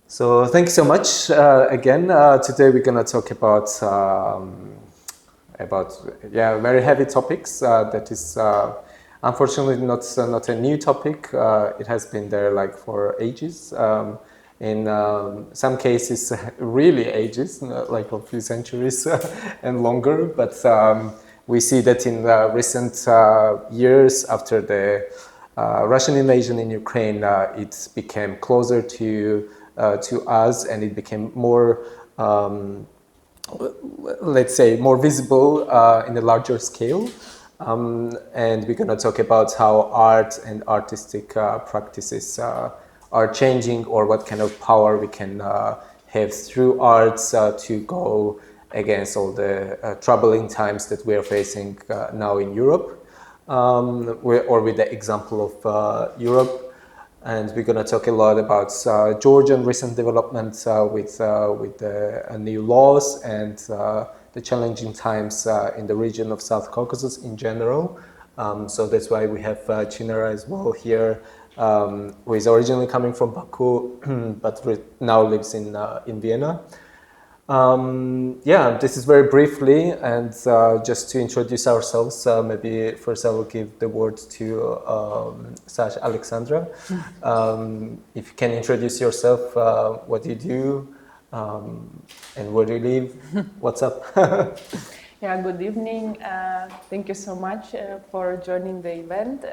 So thank you so much again. Today we're gonna talk about very heavy topics. That is unfortunately not a new topic. It has been there like for ages. In some cases, really ages, like a few centuries and longer. But we see that in recent years, after the Russian invasion in Ukraine, it became closer to us, and it became more, let's say, more visible in a larger scale. And we're going to talk about how art and artistic practices are changing, or what kind of power we can have through arts to go against all the troubling times that we are facing now in Europe, or with the example of Europe. And we're going to talk a lot about Georgian recent developments with new laws and the challenging times in the region of South Caucasus in general. So that's why we have Chinara as well here, who is originally coming from Baku, but now lives in Vienna. This is very briefly, and just to introduce ourselves, maybe first I will give the word to Sasha Alexandra. If you can introduce yourself, what you do, and where you live, what's up? Yeah, good evening. Thank you so much for joining the event.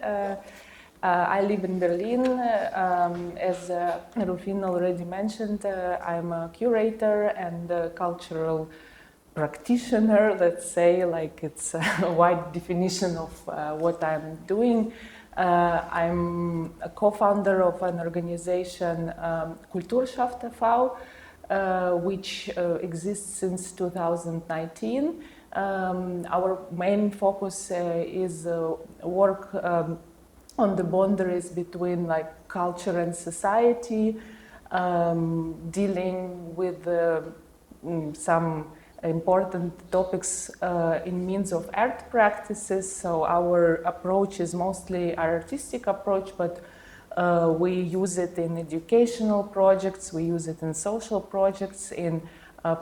I live in Berlin. As Rufin already mentioned, I'm a curator and a cultural practitioner, let's say, like it's a wide definition of what I'm doing. I'm a co-founder of an organization, Kulturschafft e.V., which exists since 2019. Our main focus is work on the boundaries between like culture and society, dealing with some important topics in means of art practices. So our approach is mostly artistic approach, but we use it in educational projects, we use it in social projects, in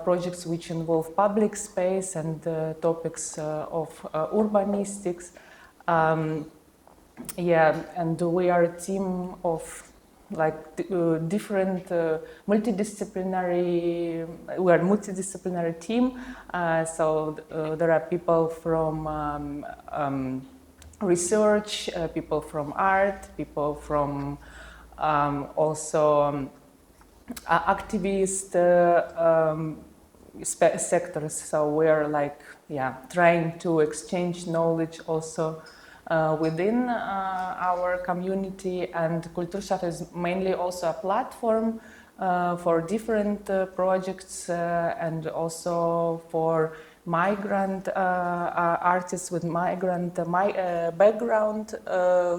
projects which involve public space and topics of urbanistics. And we are a team of like different multidisciplinary. We are a multidisciplinary team. So there are people from research, people from art, people from also activist sectors. So we are like trying to exchange knowledge also within our community, and Kulturschafft is mainly also a platform for different projects and also for migrant artists with migrant background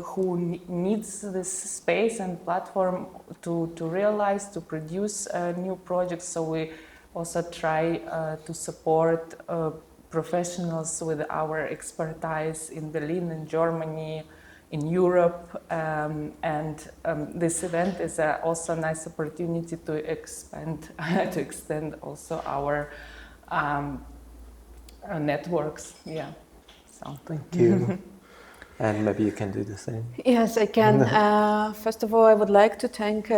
who needs this space and platform to realize, to produce new projects. So we also try to support professionals with our expertise in Berlin, in Germany, in Europe, and this event is also a nice opportunity to expand, to extend also our networks. Yeah. So thank you. And maybe you can do the same. Yes, I can. First of all, I would like to thank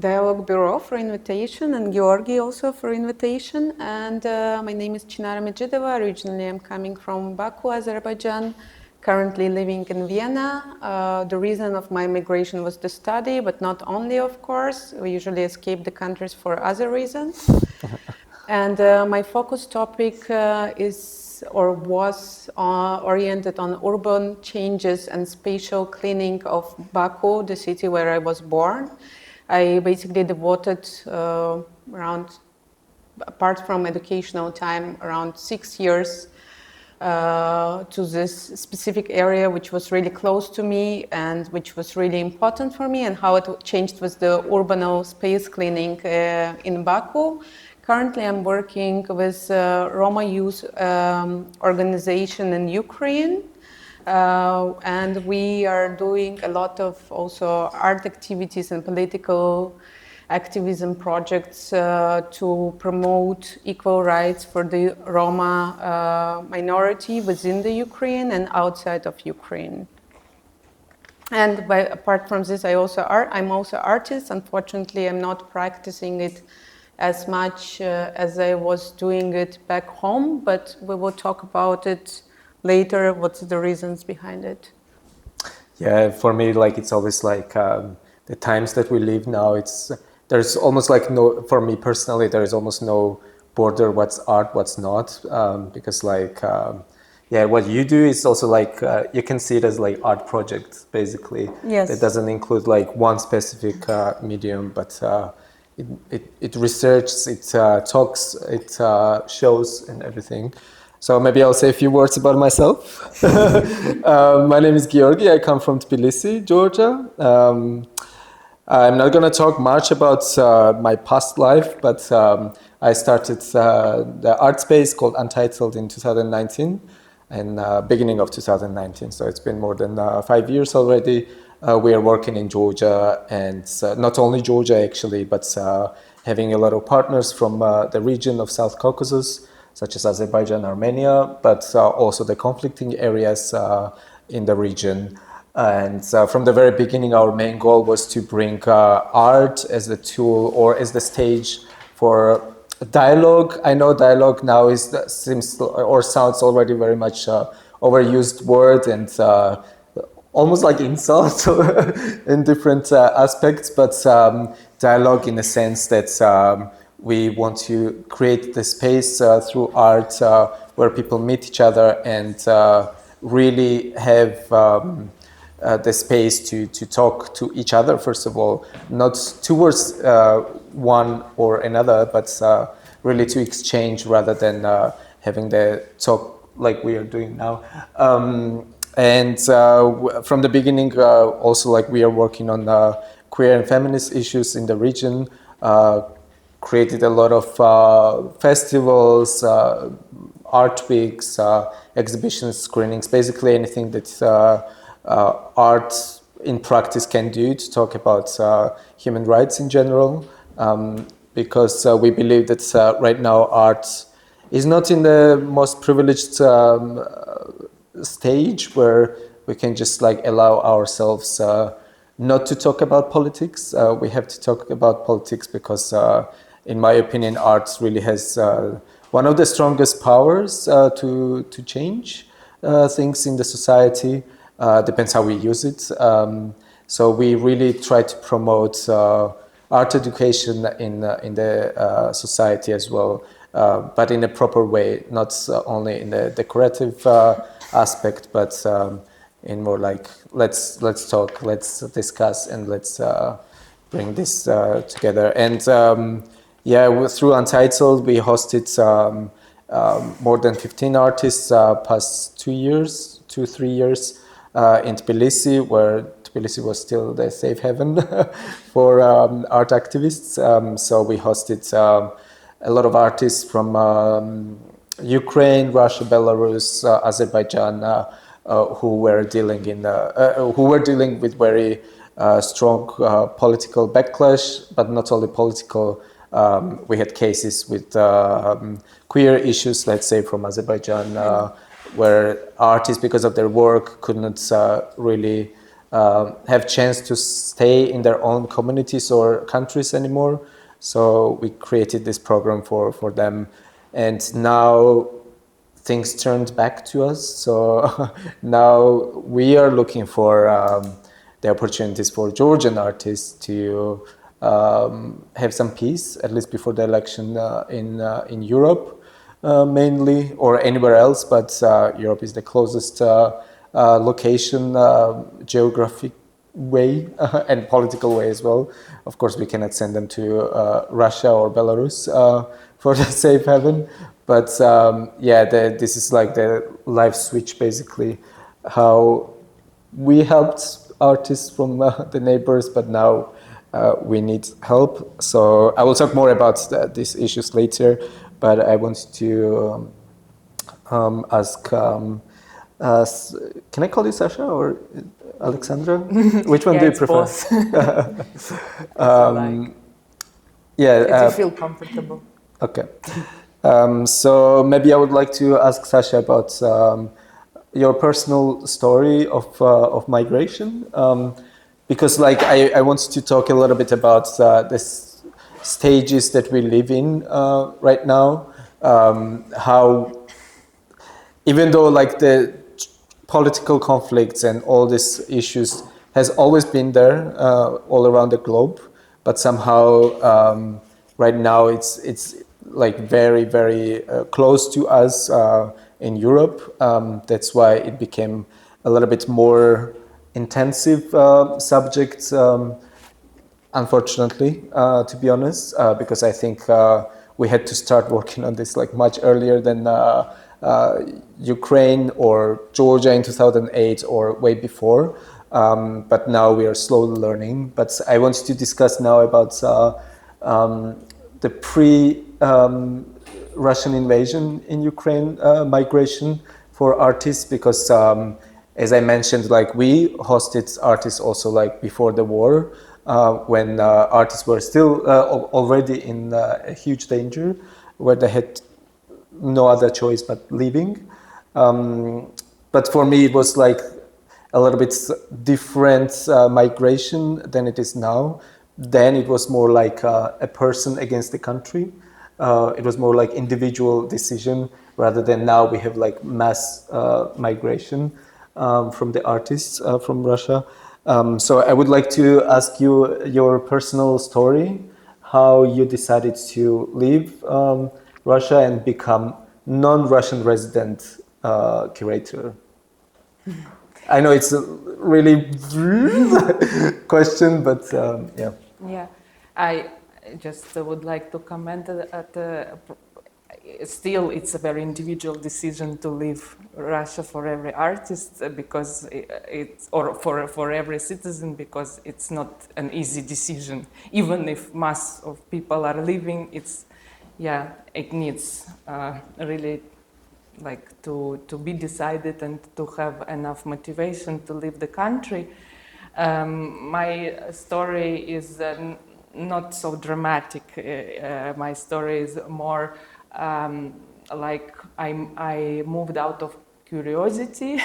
Dialogue Bureau for invitation, and Georgi also for invitation. And my name is Chinara Medjidova. Originally, I'm coming from Baku, Azerbaijan, currently living in Vienna. The reason of my migration was to study, but not only, of course. We usually escape the countries for other reasons. And my focus topic is or was oriented on urban changes and spatial cleaning of Baku, the city where I was born. I basically devoted apart from educational time, around 6 years to this specific area, which was really close to me and which was really important for me, and how it changed with the urbanal space cleaning in Baku. Currently, I'm working with Roma youth organization in Ukraine. And we are doing a lot of also art activities and political activism projects to promote equal rights for the Roma minority within the Ukraine and outside of Ukraine. And apart from this, I'm also artist. Unfortunately, I'm not practicing it as much as I was doing it back home, but we will talk about it later, what's the reasons behind it. Yeah, for me, like it's always like the times that we live now, there's almost like for me personally, there is almost no border what's art, what's not, because like, what you do is also like, you can see it as like art project, basically. Yes. It doesn't include like one specific medium, but it researches, it talks, it shows and everything. So maybe I'll say a few words about myself. My name is Georgi. I come from Tbilisi, Georgia. I'm not going to talk much about my past life, but I started the art space called Untitled in 2019, and beginning of 2019. So it's been more than 5 years already. We are working in Georgia, and not only Georgia actually, but having a lot of partners from the region of South Caucasus, such as Azerbaijan, Armenia, but also the conflicting areas in the region. And from the very beginning, our main goal was to bring art as the tool or as the stage for dialogue. I know dialogue now seems or sounds already very much overused word and almost like insult in different aspects, but dialogue in the sense that we want to create the space through art where people meet each other and really have the space to talk to each other, first of all, not towards one or another, but really to exchange rather than having the talk like we are doing now. And from the beginning, also like we are working on queer and feminist issues in the region, created a lot of festivals, art weeks, exhibitions, screenings, basically anything that art in practice can do to talk about human rights in general, because we believe that right now art is not in the most privileged stage where we can just like allow ourselves not to talk about politics. We have to talk about politics because in my opinion, art really has one of the strongest powers to change things in the society. Depends how we use it. So we really try to promote art education in the society as well, but in a proper way, not only in the decorative aspect, but in more like let's talk, let's discuss, and let's bring this together. And through Untitled, we hosted more than 15 artists past 3 years in Tbilisi, where Tbilisi was still the safe haven for art activists. So we hosted a lot of artists from Ukraine, Russia, Belarus, Azerbaijan, who were dealing with very strong political backlash, but not only political. We had cases with queer issues, let's say, from Azerbaijan, where artists, because of their work, could not really have chance to stay in their own communities or countries anymore. So we created this program for them. And now things turned back to us. So now we are looking for the opportunities for Georgian artists to have some peace, at least before the election in Europe mainly, or anywhere else, but Europe is the closest location, geographic way and political way as well. Of course, we cannot send them to Russia or Belarus for the safe haven, but this is like the life switch, basically, how we helped artists from the neighbors, but now we need help. So I will talk more about these issues later, but I wanted to ask, can I call you Sasha or Alexandra? Which one do you prefer? Both. Yeah. If you feel comfortable. Okay. So maybe I would like to ask Sasha about your personal story of migration, because like I wanted to talk a little bit about this stages that we live in right now, how even though like the political conflicts and all these issues has always been there all around the globe, but somehow right now it's like very close to us in Europe. That's why it became a little bit more intensive subject. Unfortunately, to be honest, because I think we had to start working on this like much earlier than Ukraine or Georgia in 2008 or way before. But now we are slowly learning. But I want to discuss now about the pre-Russian invasion in Ukraine migration for artists, because as I mentioned, like we hosted artists also like before the war, when artists were still already in a huge danger, where they had no other choice but leaving. But for me, it was like a little bit different migration than it is now. Then it was more like a person against the country. It was more like individual decision rather than now we have like mass migration from the artists from Russia. So I would like to ask you your personal story, how you decided to leave Russia and become non-Russian resident curator. I know it's a really question, but yeah. Yeah, I just would like to comment still it's a very individual decision to leave Russia for every artist because it's or for every citizen, because it's not an easy decision. Even if mass of people are leaving, it needs really like to be decided and to have enough motivation to leave the country. My story is not so dramatic. My story is more like I moved out of curiosity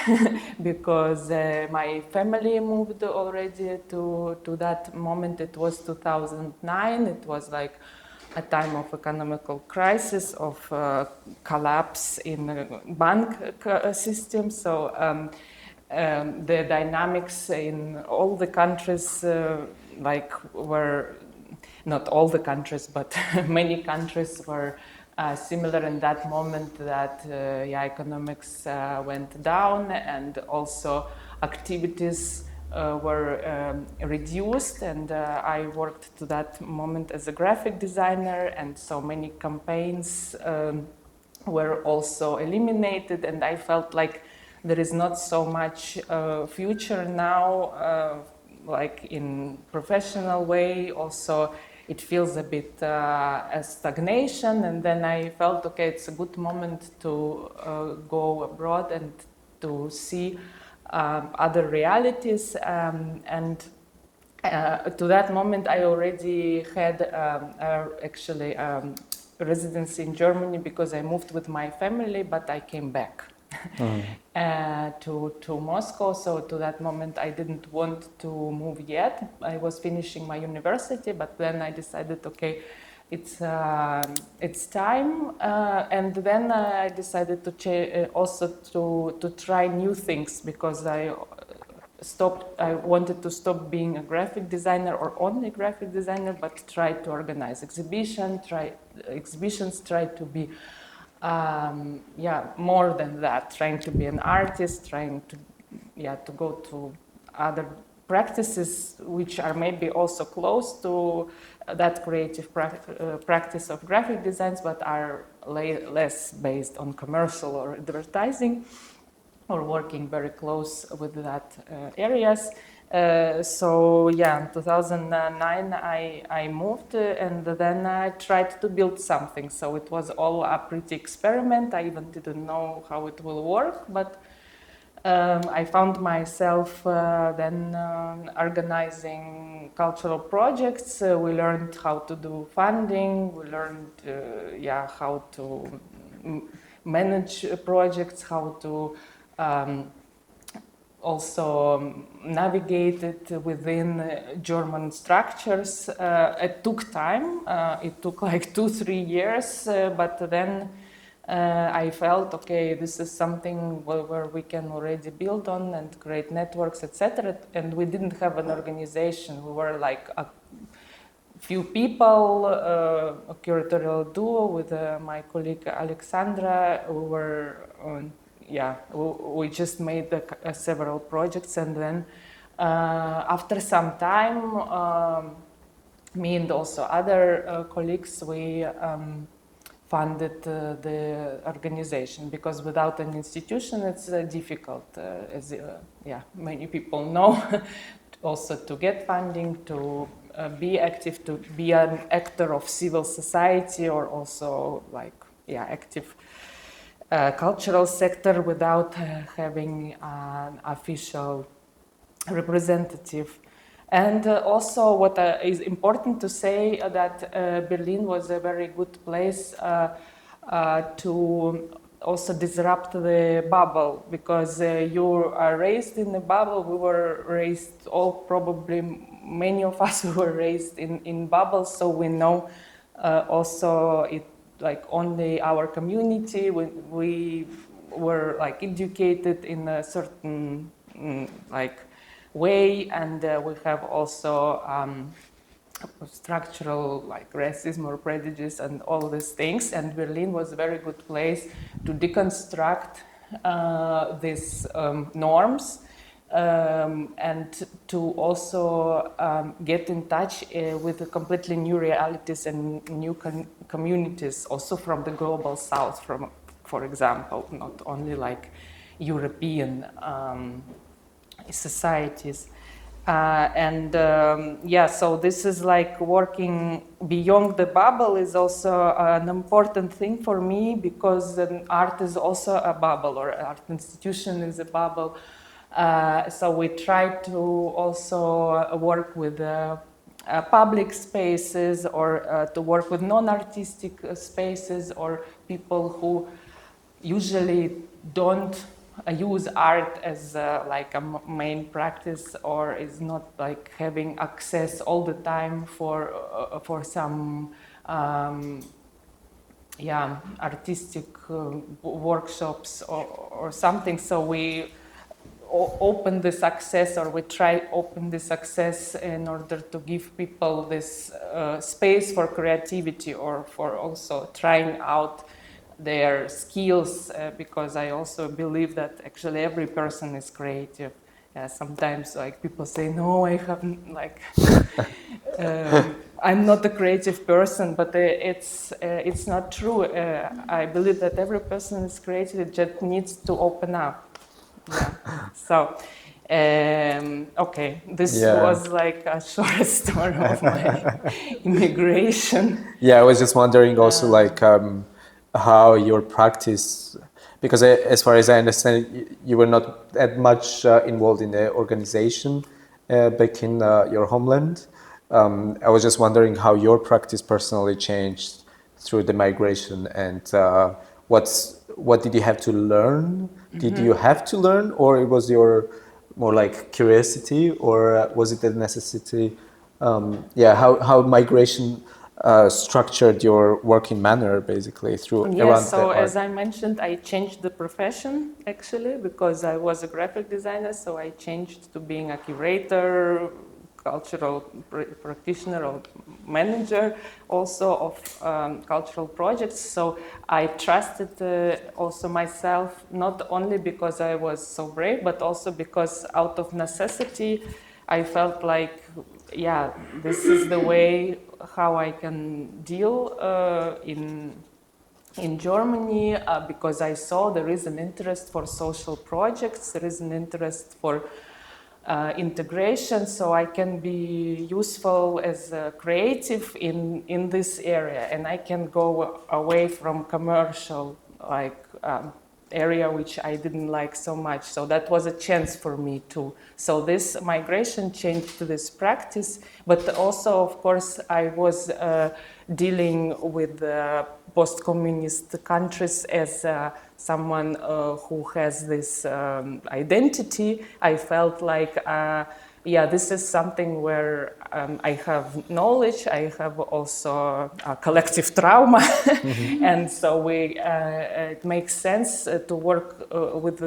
because my family moved already to that moment. It was 2009. It was like a time of economical crisis, of collapse in the bank system. So the dynamics in all the countries, were not all the countries, but many countries were similar in that moment, that economics went down and also activities were reduced, and I worked to that moment as a graphic designer, and so many campaigns were also eliminated, and I felt like there is not so much future now, like in professional way. Also, it feels a bit a stagnation, and then I felt, okay, it's a good moment to go abroad and to see other realities, and to that moment I already had actually residency in Germany, because I moved with my family, but I came back to Moscow. So to that moment I didn't want to move yet. I was finishing my university, but then I decided, okay, it's time, and then I decided to also to try new things, because I wanted to stop being a graphic designer or only graphic designer, but try to organize exhibitions, try to be more than that, trying to be an artist, trying to go to other practices which are maybe also close to that creative practice of graphic designs, but are less based on commercial or advertising, or working very close with that areas. So in 2009 I moved, and then I tried to build something. So it was all a pretty experiment. I even didn't know how it will work, but I found myself then organizing cultural projects. We learned how to do funding. We learned, how to manage projects, how to also navigate it within German structures. It took time. It took like 2-3 years, but then I felt, okay, this is something where we can already build on and create networks, etc. And we didn't have an organization. We were like a few people, a curatorial duo with my colleague Alexandra. We were, we just made several projects, and then after some time, me and also other colleagues, we funded the organization, because without an institution it's difficult, as many people know, also to get funding, to be active, to be an actor of civil society, or also active cultural sector without having an official representative. And also what is important to say that Berlin was a very good place to also disrupt the bubble, because you are raised in a bubble. We were raised, many of us were raised in bubbles, so we know also it only our community. We were educated in a certain way, and we have also structural racism or prejudice and all these things. And Berlin was a very good place to deconstruct these norms, and to also get in touch with completely new realities and new communities, also from the global south, for example, not only European societies. So this is working beyond the bubble is also an important thing for me, because art is also a bubble, or art institution is a bubble. So we try to also work with public spaces, or to work with non-artistic spaces, or people who usually don't use art as a main practice, or is not having access all the time for some artistic workshops or something. So we open this access, or we try open this access in order to give people this space for creativity, or for also trying out their skills, because I also believe that actually every person is creative. Sometimes people say, no, I haven't, I'm not a creative person, but it's not true. I believe that every person is creative, it just needs to open up. So this was a short story of my immigration. I was just wondering also how your practice, because as far as I understand, you were not that much involved in the organization back in your homeland. I was just wondering how your practice personally changed through the migration, and what did you have to learn? Did you have to learn, or it was your more curiosity, or was it a necessity? How migration structured your working manner basically around the art. So as I mentioned, I changed the profession actually, because I was a graphic designer, so I changed to being a curator, cultural practitioner, or manager also of cultural projects. So I trusted also myself, not only because I was so brave, but also because out of necessity I felt this is the way how I can deal in Germany, because I saw there is an interest for social projects, there is an interest for integration, so I can be useful as a creative in this area, and I can go away from commercial area which I didn't like so much. So that was a chance for me too. So this migration changed to this practice, but also, of course, I was dealing with post-communist countries as someone who has this identity. I felt like, this is something where I have knowledge, I have also a collective trauma, and so it makes sense to work with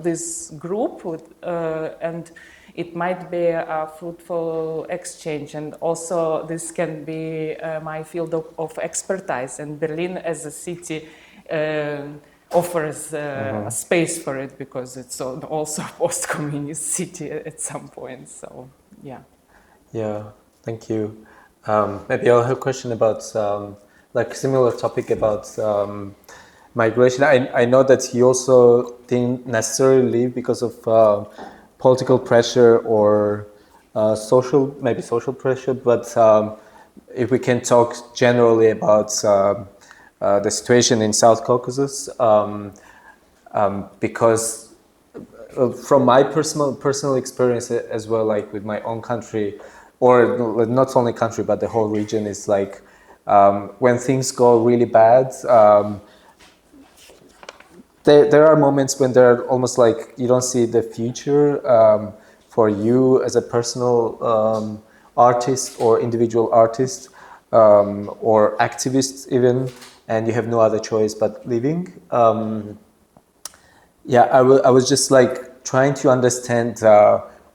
this group, and it might be a fruitful exchange. And also this can be my field of expertise, and Berlin as a city offers a space for it, because it's also a post-communist city at some point. So, yeah. Yeah, thank you. Maybe I'll have a question about like similar topic about migration. I know that you also didn't necessarily leave because of political pressure or social pressure, but if we can talk generally about the situation in South Caucasus, because from my personal experience as well, like with my own country, or not only country but the whole region, is like when things go really bad, there are moments when they're almost like you don't see the future for you as a personal artist or individual artist or activist even, and you have no other choice but leaving. I was just like trying to understand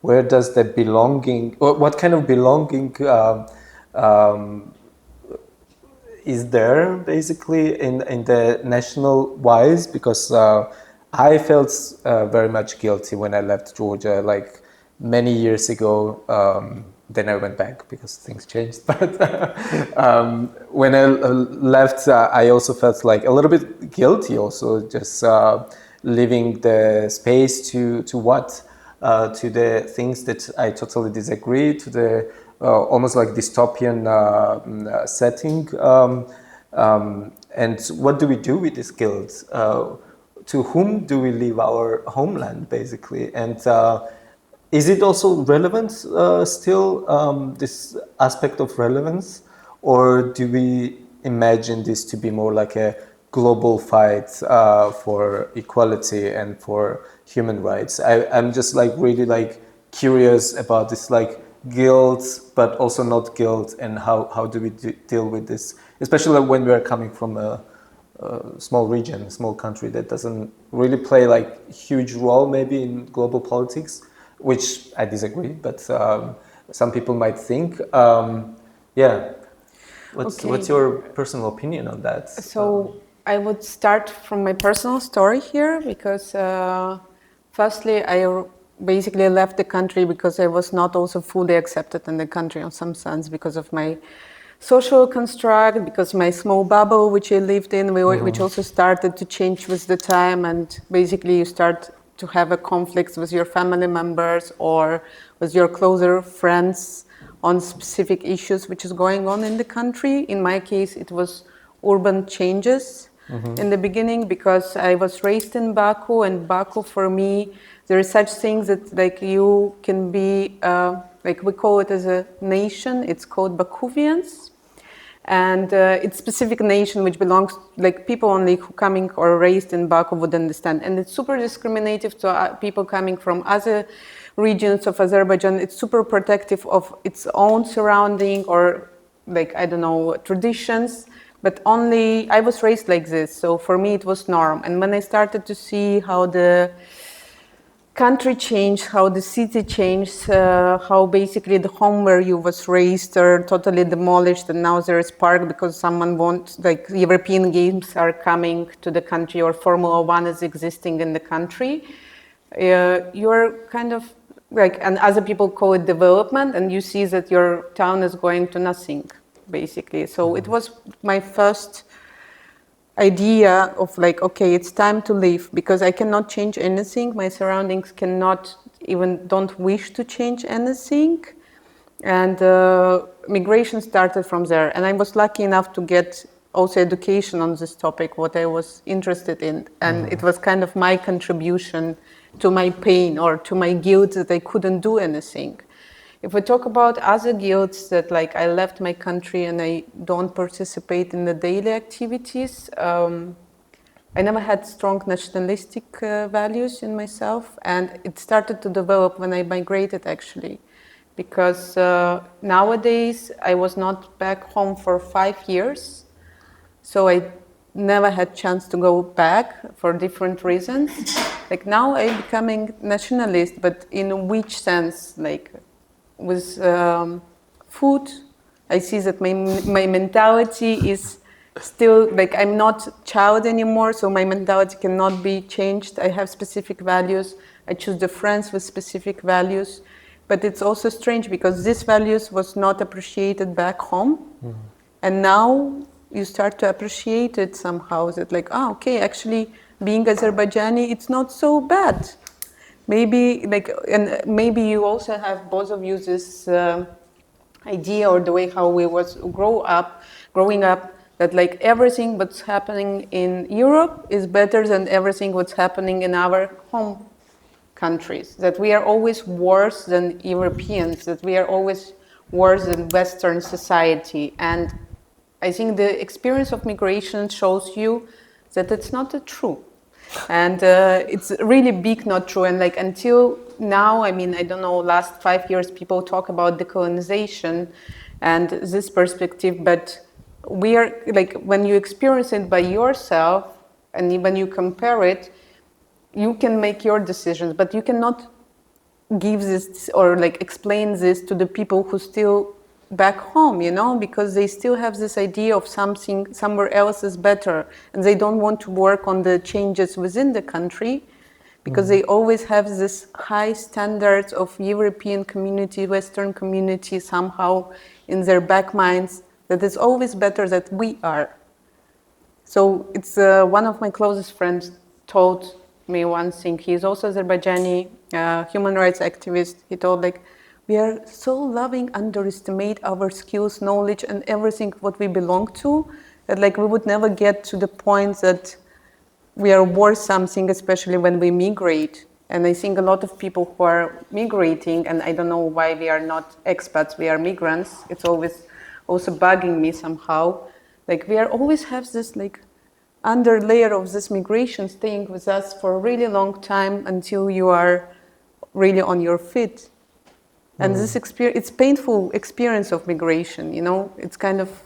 where does the belonging, or what kind of belonging is there basically in the national wise, because I felt very much guilty when I left Georgia like many years ago. Then I went back because things changed. But when I left, I also felt like a little bit guilty also, just leaving the space to the things that I totally disagree, to the almost like dystopian setting. And what do we do with this guilt? To whom do we leave our homeland, basically? And is it also relevant still, this aspect of relevance? Or do we imagine this to be more like a global fight for equality and for human rights? I'm just like really like curious about this like guilt, but also not guilt, and how do we deal with this, especially when we are coming from a small region, small country that doesn't really play like huge role maybe in global politics, which I disagree, but some people might think. What's your personal opinion on that? So I would start from my personal story here, because firstly, I basically left the country because I was not also fully accepted in the country in some sense, because of my social construct, because my small bubble which I lived in, which also started to change with the time, and basically you start to have a conflict with your family members or with your closer friends on specific issues which is going on in the country. In my case, it was urban changes in the beginning, because I was raised in Baku, and Baku for me, there is such things that like you can be, like we call it as a nation, it's called Bakuvians. And it's specific nation which belongs, like people only who coming or raised in Baku would understand. And it's super discriminative to people coming from other regions of Azerbaijan. It's super protective of its own surrounding or like, I don't know, traditions. But only, I was raised like this. So for me, it was norm. And when I started to see how the country changed, how the city changed, how basically the home where you was raised are totally demolished, and now there is park because someone wants, like European games are coming to the country or Formula One is existing in the country. You're kind of like, and other people call it development, and you see that your town is going to nothing, basically. So it was my first idea of like, okay, it's time to leave, because I cannot change anything. My surroundings cannot, even don't wish to change anything. And migration started from there. And I was lucky enough to get also education on this topic, what I was interested in. And it was kind of my contribution to my pain or to my guilt that I couldn't do anything. If we talk about other guilts that like I left my country and I don't participate in the daily activities, I never had strong nationalistic values in myself, and it started to develop when I migrated actually. Because nowadays I was not back home for 5 years, so I never had chance to go back for different reasons. Like now I'm becoming nationalist, but in which sense? Like with food, I see that my mentality is still like I'm not child anymore, so my mentality cannot be changed. I have specific values. I choose the friends with specific values. But it's also strange because these values was not appreciated back home. And now you start to appreciate it somehow, that like, oh, okay, actually being Azerbaijani, it's not so bad. Maybe like, and maybe you also have, both of you, this idea or the way how we was growing up, that like everything what's happening in Europe is better than everything what's happening in our home countries, that we are always worse than Europeans, that we are always worse than Western society. And I think the experience of migration shows you that it's not true. And it's really big not true. And like until now, I mean, I don't know, last 5 years people talk about decolonization and this perspective, but we are like, when you experience it by yourself and when you compare it, you can make your decisions, but you cannot give this or like explain this to the people who still back home, you know, because they still have this idea of something somewhere else is better, and they don't want to work on the changes within the country because they always have this high standards of European community, Western community somehow in their back minds, that it's always better that we are. So it's one of my closest friends told me one thing. He's also Azerbaijani human rights activist. He told like, we are so loving, underestimate our skills, knowledge, and everything what we belong to, that like we would never get to the point that we are worth something, especially when we migrate. And I think a lot of people who are migrating, and I don't know why we are not expats, we are migrants. It's always also bugging me somehow. Like we are always have this like under layer of this migration staying with us for a really long time until you are really on your feet. And this experience, it's painful experience of migration, you know, it's kind of,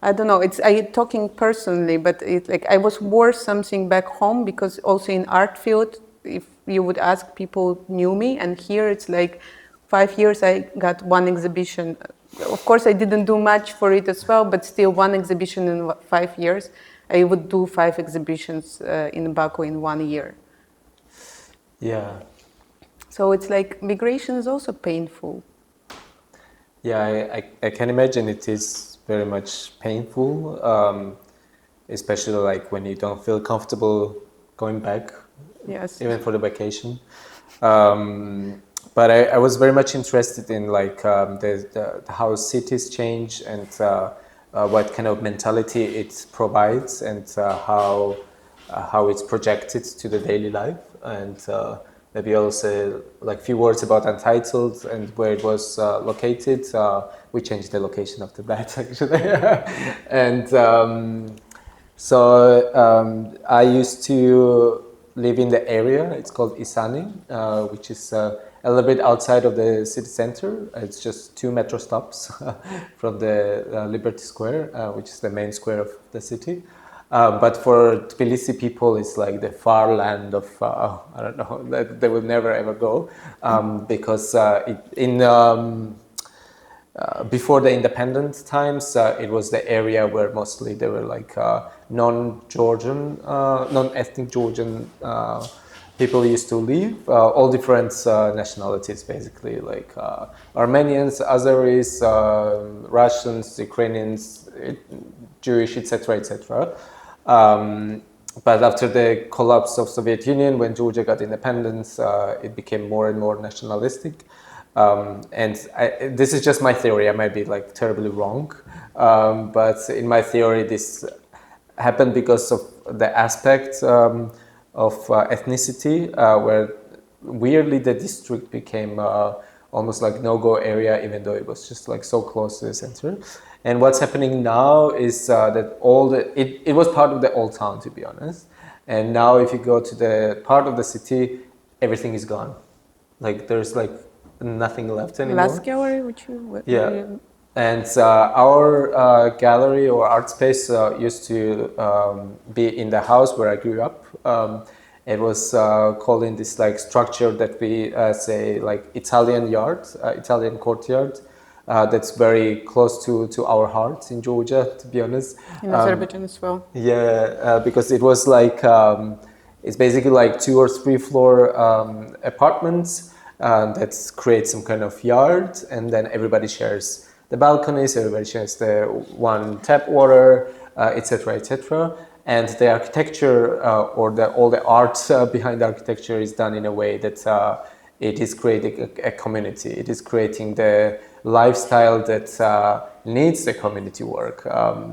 I don't know, I talking personally, but it like I was worth something back home because also in art field, if you would ask, people knew me, and here it's like 5 years I got one exhibition. Of course I didn't do much for it as well, but still one exhibition in 5 years. I would do 5 exhibitions in Baku in 1 year. Yeah. So it's like migration is also painful. Yeah, I can imagine it is very much painful, especially like when you don't feel comfortable going back, Yes. even for the vacation. But I was very much interested in like how cities change and what kind of mentality it provides, and how it's projected to the daily life, and maybe also like few words about Untitled and where it was located. We changed the location after that actually. And I used to live in the area. It's called Isani, which is a little bit outside of the city center. It's just 2 metro stops from the Liberty Square, which is the main square of the city. But for Tbilisi people, it's like the far land of, I don't know, that they will never ever go, because before the independent times, it was the area where mostly there were like non-Georgian, non-ethnic Georgian people used to live, all different nationalities basically, like Armenians, Azeris, Russians, Ukrainians, Jewish, etc., etc. But after the collapse of Soviet Union, when Georgia got independence, it became more and more nationalistic. This is just my theory. I might be like terribly wrong, but in my theory, this happened because of the aspect of ethnicity, where weirdly the district became almost like no-go area, even though it was just like so close to the center. And what's happening now is that it was part of the old town, to be honest. And now if you go to the part of the city, everything is gone. Like there's like nothing left anymore. Last gallery, which you... Yeah. And our gallery or art space used to be in the house where I grew up. It was called in this like structure that we say like Italian yard, Italian courtyard. That's very close to our hearts in Georgia, to be honest. In Azerbaijan as well. Yeah, because it was like, it's basically like 2 or 3 floor apartments that create some kind of yard, and then everybody shares the balconies, everybody shares the one tap water, etc., etc. And the architecture or all the art behind the architecture is done in a way that it is creating a community. It is creating the lifestyle that needs the community work,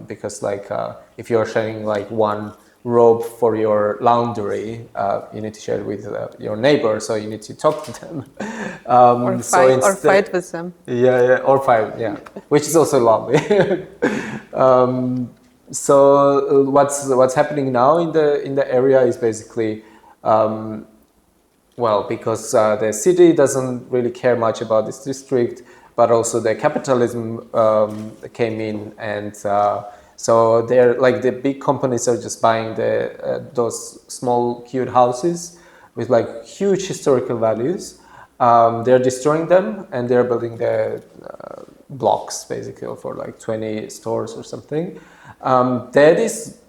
because like if you're sharing like one robe for your laundry, you need to share it with your neighbor, so you need to talk to them. Or fight with them. Yeah, or fight, yeah, which is also lovely. So what's happening now in the area is basically, well, because the city doesn't really care much about this district, but also the capitalism came in, and so they're like the big companies are just buying those small cute houses with like huge historical values. They're destroying them and they're building the blocks basically for like 20 stores or something. That is,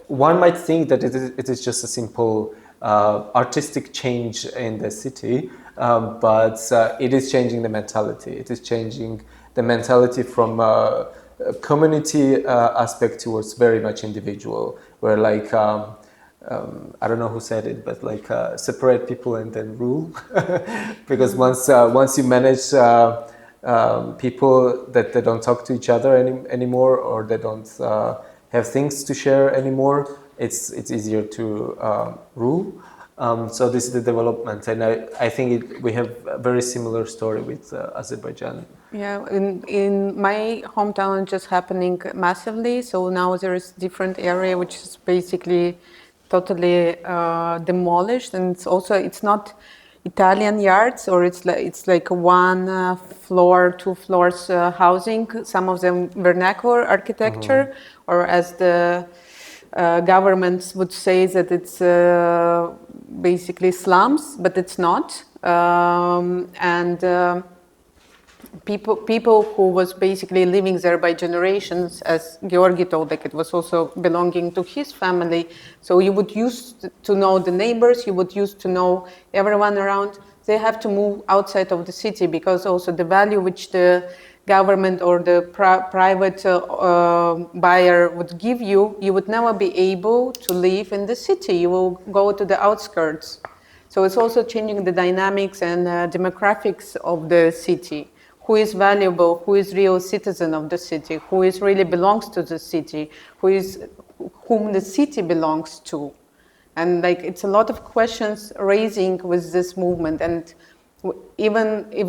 one might think that it is just a simple artistic change in the city, but it is changing the mentality. It is changing the mentality from a community aspect towards very much individual, where like, I don't know who said it, but like separate people and then rule. Because once you manage people that they don't talk to each other anymore, or they don't have things to share anymore, it's easier to rule. So this is the development, and I think we have a very similar story with Azerbaijan. Yeah, in my hometown it's just happening massively. So now there is different area which is basically totally demolished, and it's not Italian yards, or it's like 1 floor, 2 floors housing. Some of them vernacular architecture, or as the governments would say that it's basically slums, but it's not. People who was basically living there by generations, as Georgi told, like it was also belonging to his family. So you would used to know the neighbors, you would used to know everyone around. They have to move outside of the city, because also the value which the government or the private buyer would give you, you would never be able to live in the city. You will go to the outskirts. So it's also changing the dynamics and demographics of the city. Who is valuable, who is real citizen of the city, who is really belongs to the city, whom the city belongs to. And like it's a lot of questions raising with this movement. And even if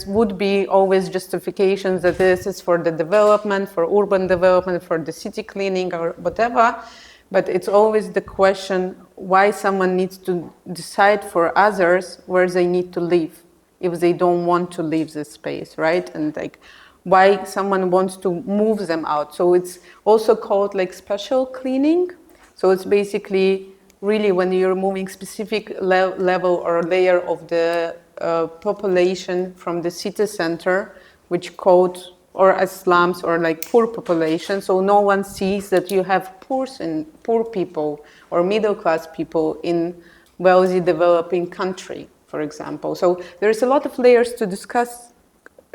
would be always justifications that this is for the development, for urban development, for the city cleaning or whatever, but it's always the question why someone needs to decide for others where they need to live if they don't want to leave this space, right? And like why someone wants to move them out. So it's also called like special cleaning. So it's basically really when you're moving specific level or layer of the population from the city center, which code or as slums or like poor population. So no one sees that you have poor people or middle class people in wealthy developing country, for example. So there's a lot of layers to discuss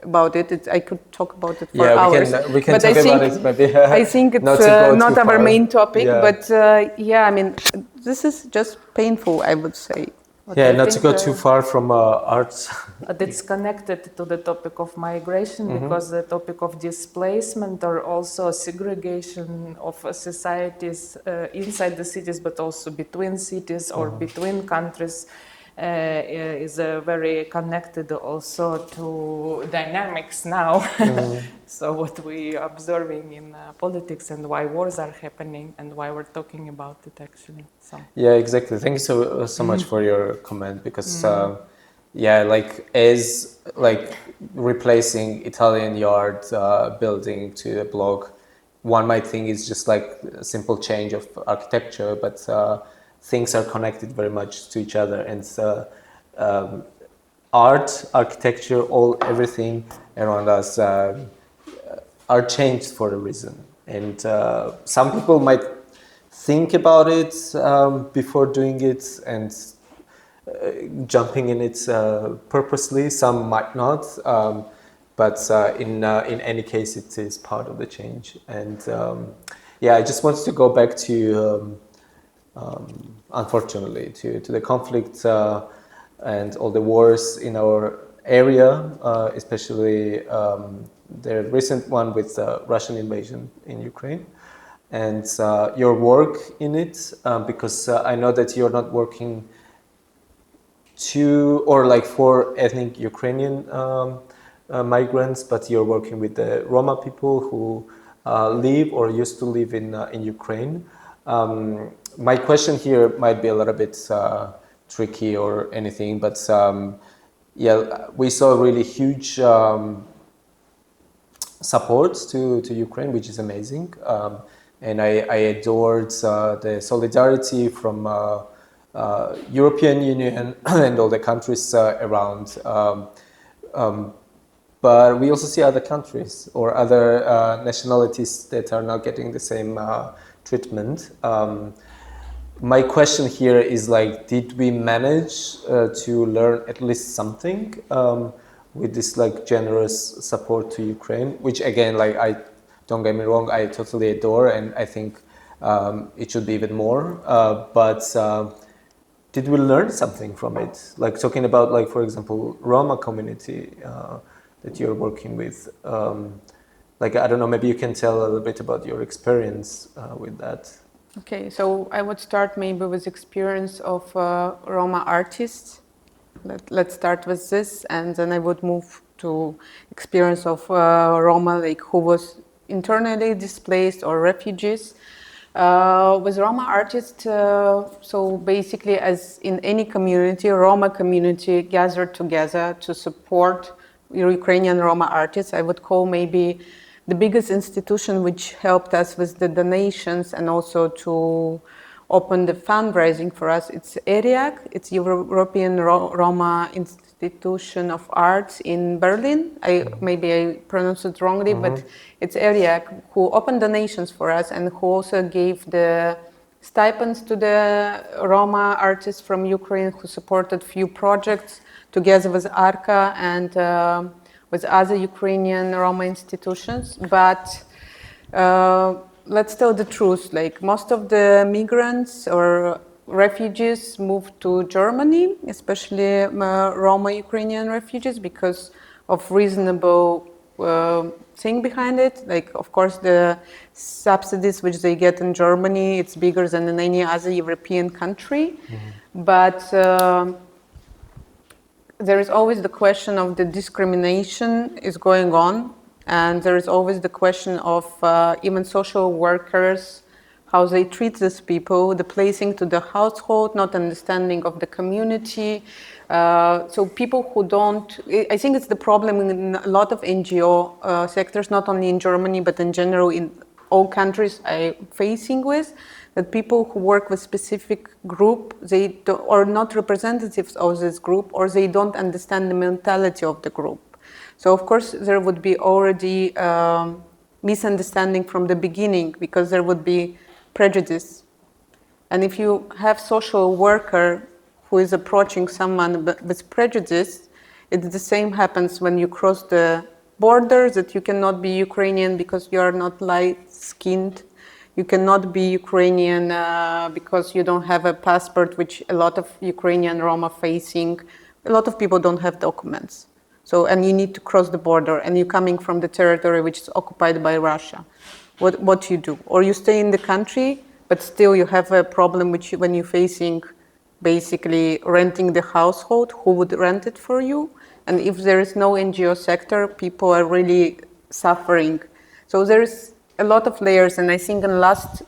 about it. I could talk about it for hours. We can talk about it maybe. I think it's not our main topic, but I mean, this is just painful, I would say. But Yeah, I not to think, go too far from arts. it's connected to the topic of migration because the topic of displacement or also segregation of societies inside the cities, but also between cities or between countries, is very connected also to dynamics now. So what we are observing in politics and why wars are happening and why we're talking about it actually. So. Yeah, exactly. Thank you so much for your comment because yeah, like as like replacing Italian yard building to a block, one might think it's just like a simple change of architecture, but things are connected very much to each other, and art, architecture, everything around us are changed for a reason. And some people might think about it before doing it and jumping in it purposely. Some might not, but in any case, it is part of the change. And yeah, I just wanted to go back to unfortunately to the conflict and all the wars in our area, especially the recent one with the Russian invasion in Ukraine, and your work in it, because I know that you're not working to or like for ethnic Ukrainian migrants, but you're working with the Roma people who live or used to live in Ukraine. My question here might be a little bit tricky or anything, but yeah, we saw really huge support to Ukraine, which is amazing. And I adored the solidarity from European Union and all the countries around. But we also see other countries or other nationalities that are not getting the same treatment. My question here is like, did we manage to learn at least something with this like generous support to Ukraine? Which again, like don't get me wrong, I totally adore, and I think it should be even more. But did we learn something from it? Like talking about, like for example, Roma community that you're working with. Like I don't know, maybe you can tell a little bit about your experience with that. Okay, so I would start maybe with experience of Roma artists. Let's start with this, and then I would move to experience of Roma, like who was internally displaced or refugees. With Roma artists, so basically, as in any community, Roma community gathered together to support Ukrainian Roma artists. I would call maybe the biggest institution which helped us with the donations and also to open the fundraising for us. It's ERIAC, it's European Roma Institution of Arts in Berlin. Maybe I pronounced it wrongly, but it's ERIAC who opened donations for us and who also gave the stipends to the Roma artists from Ukraine who supported few projects together with ARCA and with other Ukrainian Roma institutions. But let's tell the truth, like most of the migrants or refugees moved to Germany, especially Roma Ukrainian refugees, because of reasonable thing behind it. Like, of course, the subsidies which they get in Germany, it's bigger than in any other European country. But there is always the question of the discrimination is going on, and there is always the question of even social workers, how they treat these people, the placing to the household, not understanding of the community. So people who don't, I think it's the problem in a lot of NGO sectors, not only in Germany, but in general in all countries I'm facing with, that people who work with specific group, they are not representatives of this group, or they don't understand the mentality of the group. So of course there would be already misunderstanding from the beginning, because there would be prejudice. And if you have social worker who is approaching someone with prejudice, it's the same happens when you cross the border, that you cannot be Ukrainian because you are not light-skinned. You cannot be Ukrainian because you don't have a passport, which a lot of Ukrainian Roma facing. A lot of people don't have documents. So, and you need to cross the border, and you're coming from the territory which is occupied by Russia. What you do? Or you stay in the country, but still you have a problem which when you're facing basically renting the household, who would rent it for you? And if there is no NGO sector, people are really suffering. So there is a lot of layers, and I think in the last,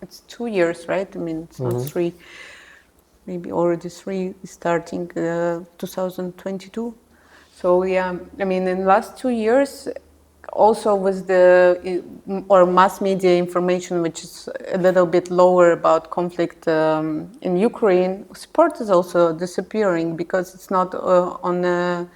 it's 2 years, right? I mean, it's not 3, maybe already 3, starting 2022. So yeah, I mean, in the last 2 years, also with the or mass media information, which is a little bit lower about conflict in Ukraine, sport is also disappearing because it's not on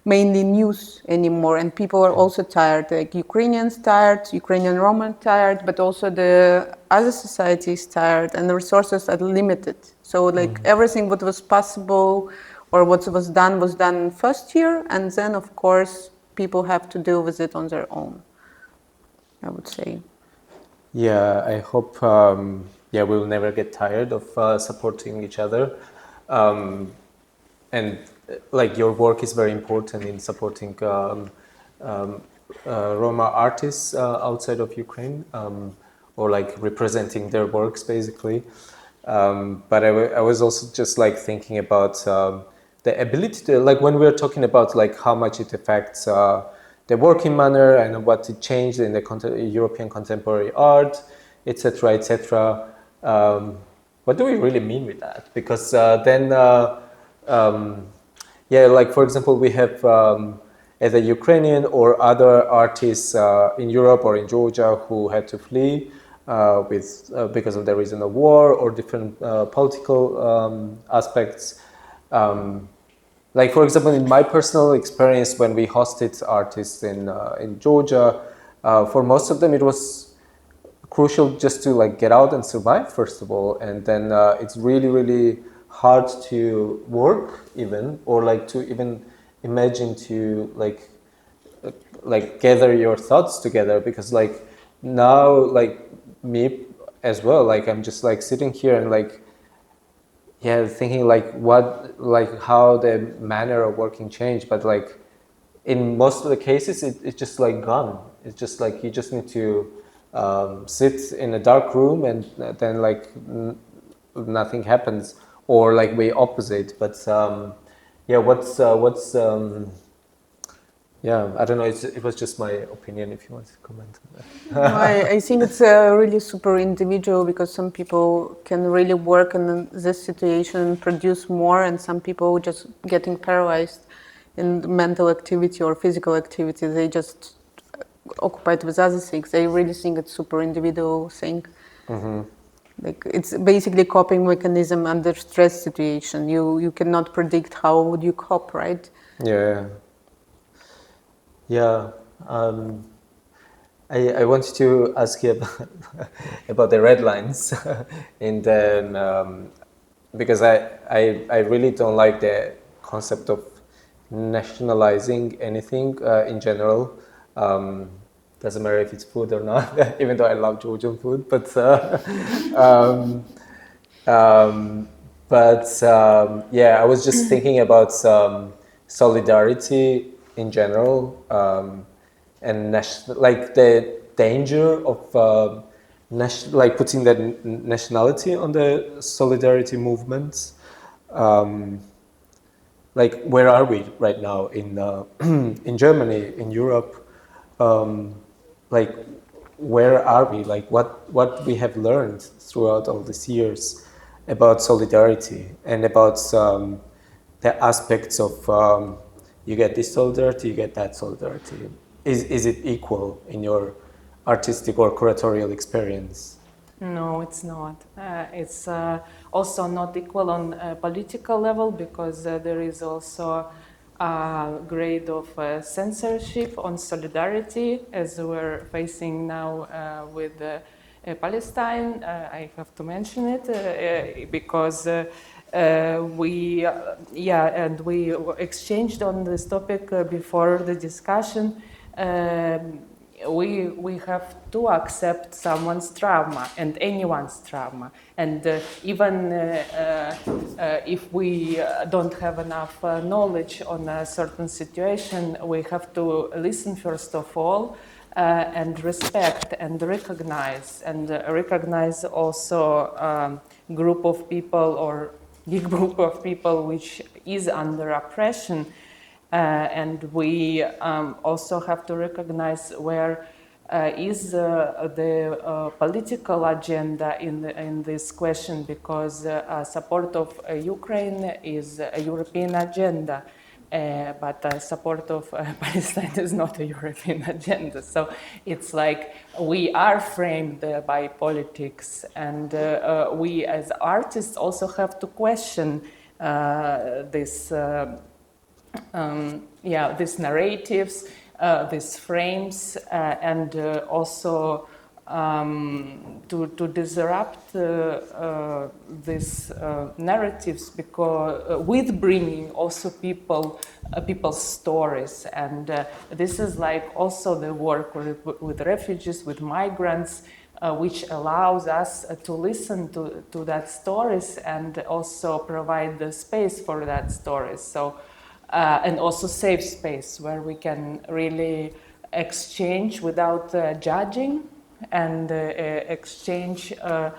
mainly news anymore, and people are also tired. Like Ukrainians tired, Ukrainian Roman tired, but also the other societies tired, and the resources are limited. So like everything what was possible or what was done first year, and then of course people have to deal with it on their own, I would say. Yeah, I hope we'll never get tired of supporting each other. And like your work is very important in supporting Roma artists outside of Ukraine, or like representing their works basically. But I was also just like thinking about the ability to, like when we're talking about like how much it affects the working manner and what it changed in the European contemporary art, etc., etc. What do we really mean with that? Because then, like for example, we have either Ukrainian or other artists in Europe or in Georgia who had to flee because of the reason of war or different political aspects. Like for example, in my personal experience, when we hosted artists in Georgia, for most of them it was crucial just to like get out and survive first of all, and then it's really really hard to work even, or like to even imagine to like gather your thoughts together, because like now like me as well, like I'm just like sitting here and like thinking like how the manner of working changed, but like in most of the cases it's just like gone. It's just like you just need to sit in a dark room and then like nothing happens, or like way opposite. But I don't know, it was just my opinion, if you want to comment on that. No, I think it's really super individual, because some people can really work in this situation and produce more, and some people just getting paralyzed in mental activity or physical activity. They just occupied with other things. I really think it's super individual thing. Like it's basically coping mechanism under stress situation. You cannot predict how would you cope, right? I wanted to ask you about the red lines, and then because I really don't like the concept of nationalizing anything in general. Doesn't matter if it's food or not, even though I love Georgian food. But I was just thinking about solidarity in general, and like the danger of like putting that nationality on the solidarity movements. Like where are we right now in in Germany, in Europe? Like where are we? Like what we have learned throughout all these years about solidarity and about the aspects of you get this solidarity, you get that solidarity. Is it equal in your artistic or curatorial experience? No, it's not. It's also not equal on a political level, because there is also a grade of censorship on solidarity, as we're facing now with Palestine. I have to mention it because we exchanged on this topic before the discussion. we have to accept someone's trauma and anyone's trauma, and even if we don't have enough knowledge on a certain situation, we have to listen first of all and respect and recognize also group of people or big group of people which is under oppression. And we also have to recognize where is the political agenda in this question, because support of Ukraine is a European agenda, but support of Palestine is not a European agenda. So it's like we are framed by politics, and we as artists also have to question this. These narratives, these frames, and also to disrupt these narratives, because with bringing also people's stories, and this is like also the work with refugees, with migrants, which allows us to listen to that stories and also provide the space for that stories. So. And also safe space where we can really exchange without judging, and exchange on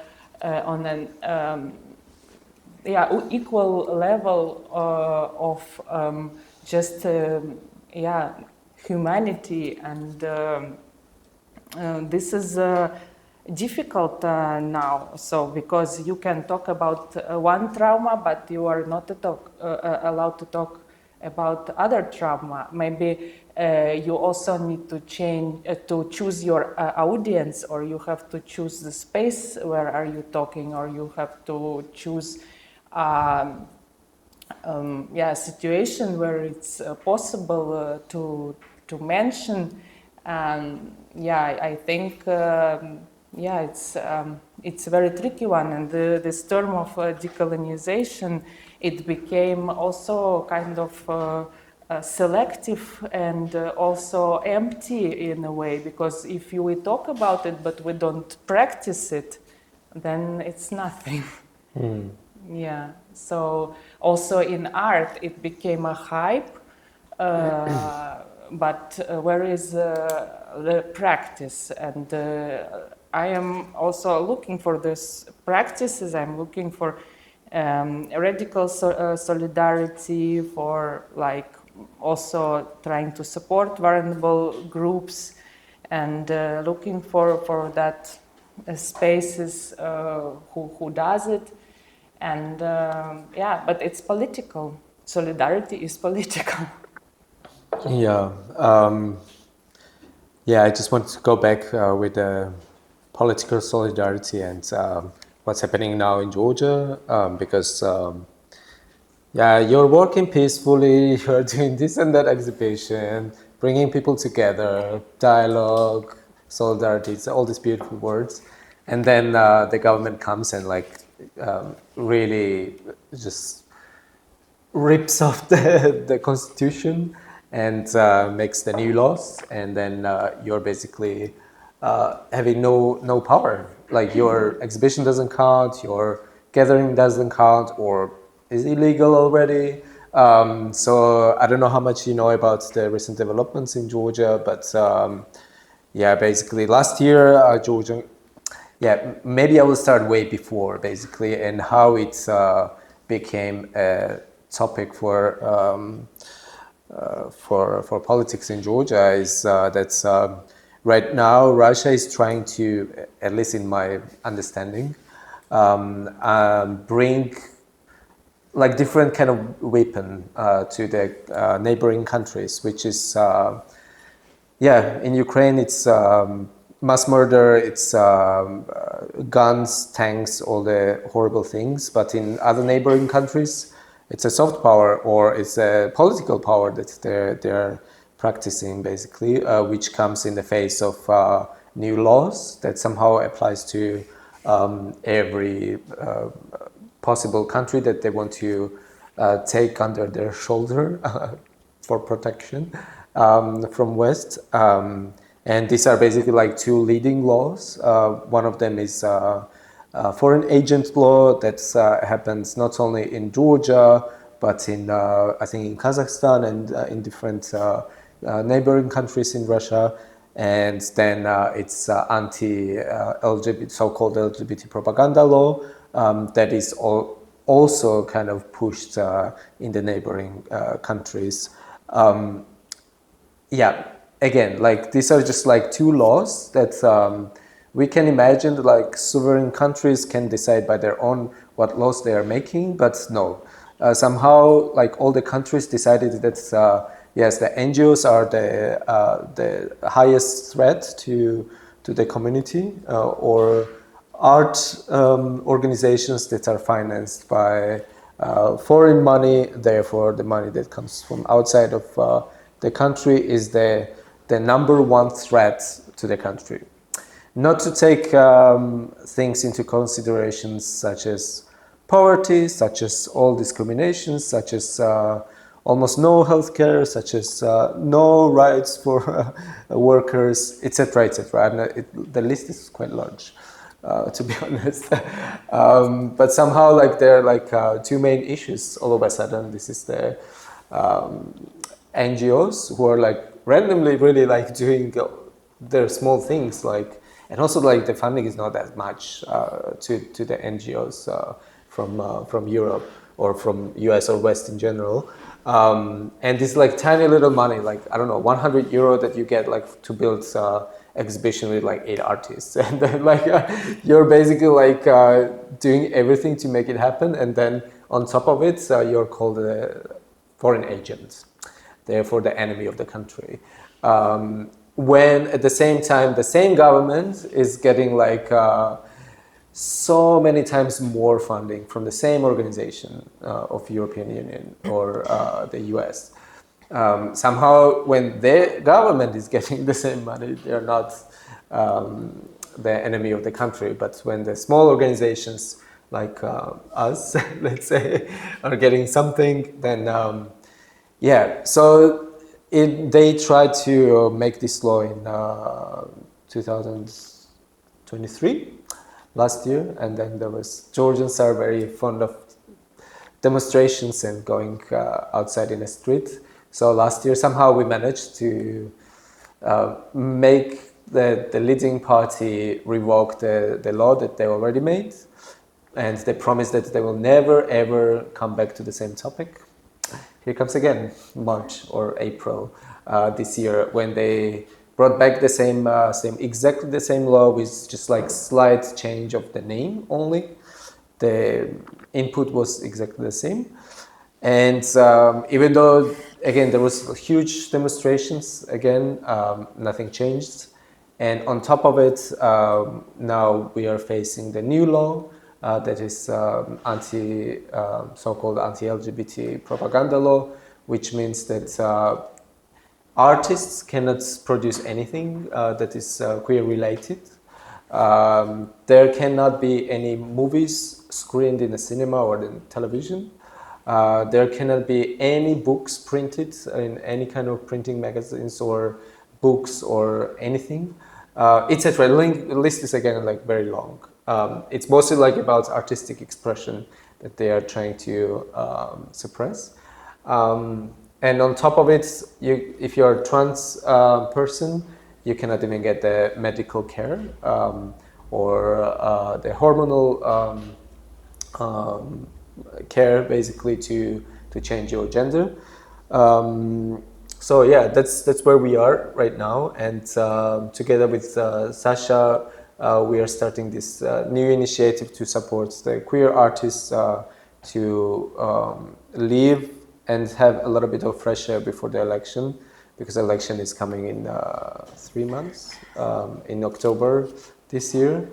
an equal level of just humanity. And this is difficult now. So because you can talk about one trauma, but you are not allowed to talk about other trauma. Maybe you also need to choose your audience, or you have to choose the space where are you talking, or you have to choose situation where it's possible to mention. I think it's a very tricky one, and this term of decolonization, it became also kind of selective and also empty in a way, because if we talk about it but we don't practice it, then it's nothing. Yeah. So also in art, it became a hype, but where is the practice? And I am also looking for these practices. I'm looking for radical solidarity, for like also trying to support vulnerable groups, and looking for that spaces who does it. And but it's political. Solidarity is political. I just want to go back with the political solidarity and what's happening now in Georgia, because you're working peacefully, you're doing this and that exhibition, bringing people together, dialogue, solidarity, all these beautiful words, and then the government comes and really just rips off the constitution and makes the new laws, and then you're basically having no power. Like your exhibition doesn't count, your gathering doesn't count, or is illegal already. So I don't know how much you know about the recent developments in Georgia, but basically last year Georgia. Maybe I will start way before, basically, and how it became a topic for politics in Georgia is that right now Russia is trying to, at least in my understanding, bring like different kind of weapon to the neighboring countries, which is in Ukraine it's mass murder, it's guns, tanks, all the horrible things. But in other neighboring countries, it's a soft power, or it's a political power that they're practicing, basically, which comes in the face of new laws that somehow applies to every possible country that they want to take under their shoulder for protection from West. And these are basically like two leading laws. One of them is foreign agent law that happens not only in Georgia, but in, I think, in Kazakhstan and in different neighboring countries in Russia. And then it's anti-LGBT, so-called LGBT propaganda law that is also kind of pushed in the neighboring countries. Yeah, again, like these are just like two laws that we can imagine like sovereign countries can decide by their own what laws they are making, but no. Somehow, like all the countries decided that yes, the NGOs are the highest threat to the community, or art organizations that are financed by foreign money. Therefore, the money that comes from outside of the country is the number one threat to the country. Not to take things into considerations such as poverty, such as all discriminations, such as almost no healthcare, such as no rights for workers, etc., etc. The list is quite large, to be honest. But somehow, like there are like two main issues. All of a sudden, this is the NGOs who are like randomly really like doing their small things, like, and also like the funding is not that much to the NGOs from Europe or from US or West in general. And this like tiny little money, like I don't know, 100 euro that you get like to build exhibition with like 8 artists, and then like you're basically like doing everything to make it happen, and then on top of it you're called a foreign agent, therefore the enemy of the country. When at the same time the same government is getting like so many times more funding from the same organization of European Union or the US. Somehow when the government is getting the same money, they're not the enemy of the country, but when the small organizations like us, let's say, are getting something, then yeah, so they tried to make this law in 2023, last year, and then there was, Georgians are very fond of demonstrations and going outside in the street. So last year somehow we managed to make the leading party revoke the law that they already made, and they promised that they will never ever come back to the same topic. Here comes again, March or April this year, when they brought back the same, exactly the same law with just like slight change of the name only. The input was exactly the same. And even though, again, there was huge demonstrations, again, nothing changed. And on top of it, now we are facing the new law that is so-called anti-LGBT propaganda law, which means that artists cannot produce anything that is queer-related. There cannot be any movies screened in the cinema or in television. There cannot be any books printed in any kind of printing magazines or books or anything, etc. The list is again like very long. It's mostly like about artistic expression that they are trying to suppress. And on top of it, if you're a trans person, you cannot even get the medical care or the hormonal care, basically to change your gender. So yeah, that's where we are right now. And together with Sasha, we are starting this new initiative to support the queer artists to live and have a little bit of fresh air before the election, because the election is coming in 3 months, in October this year.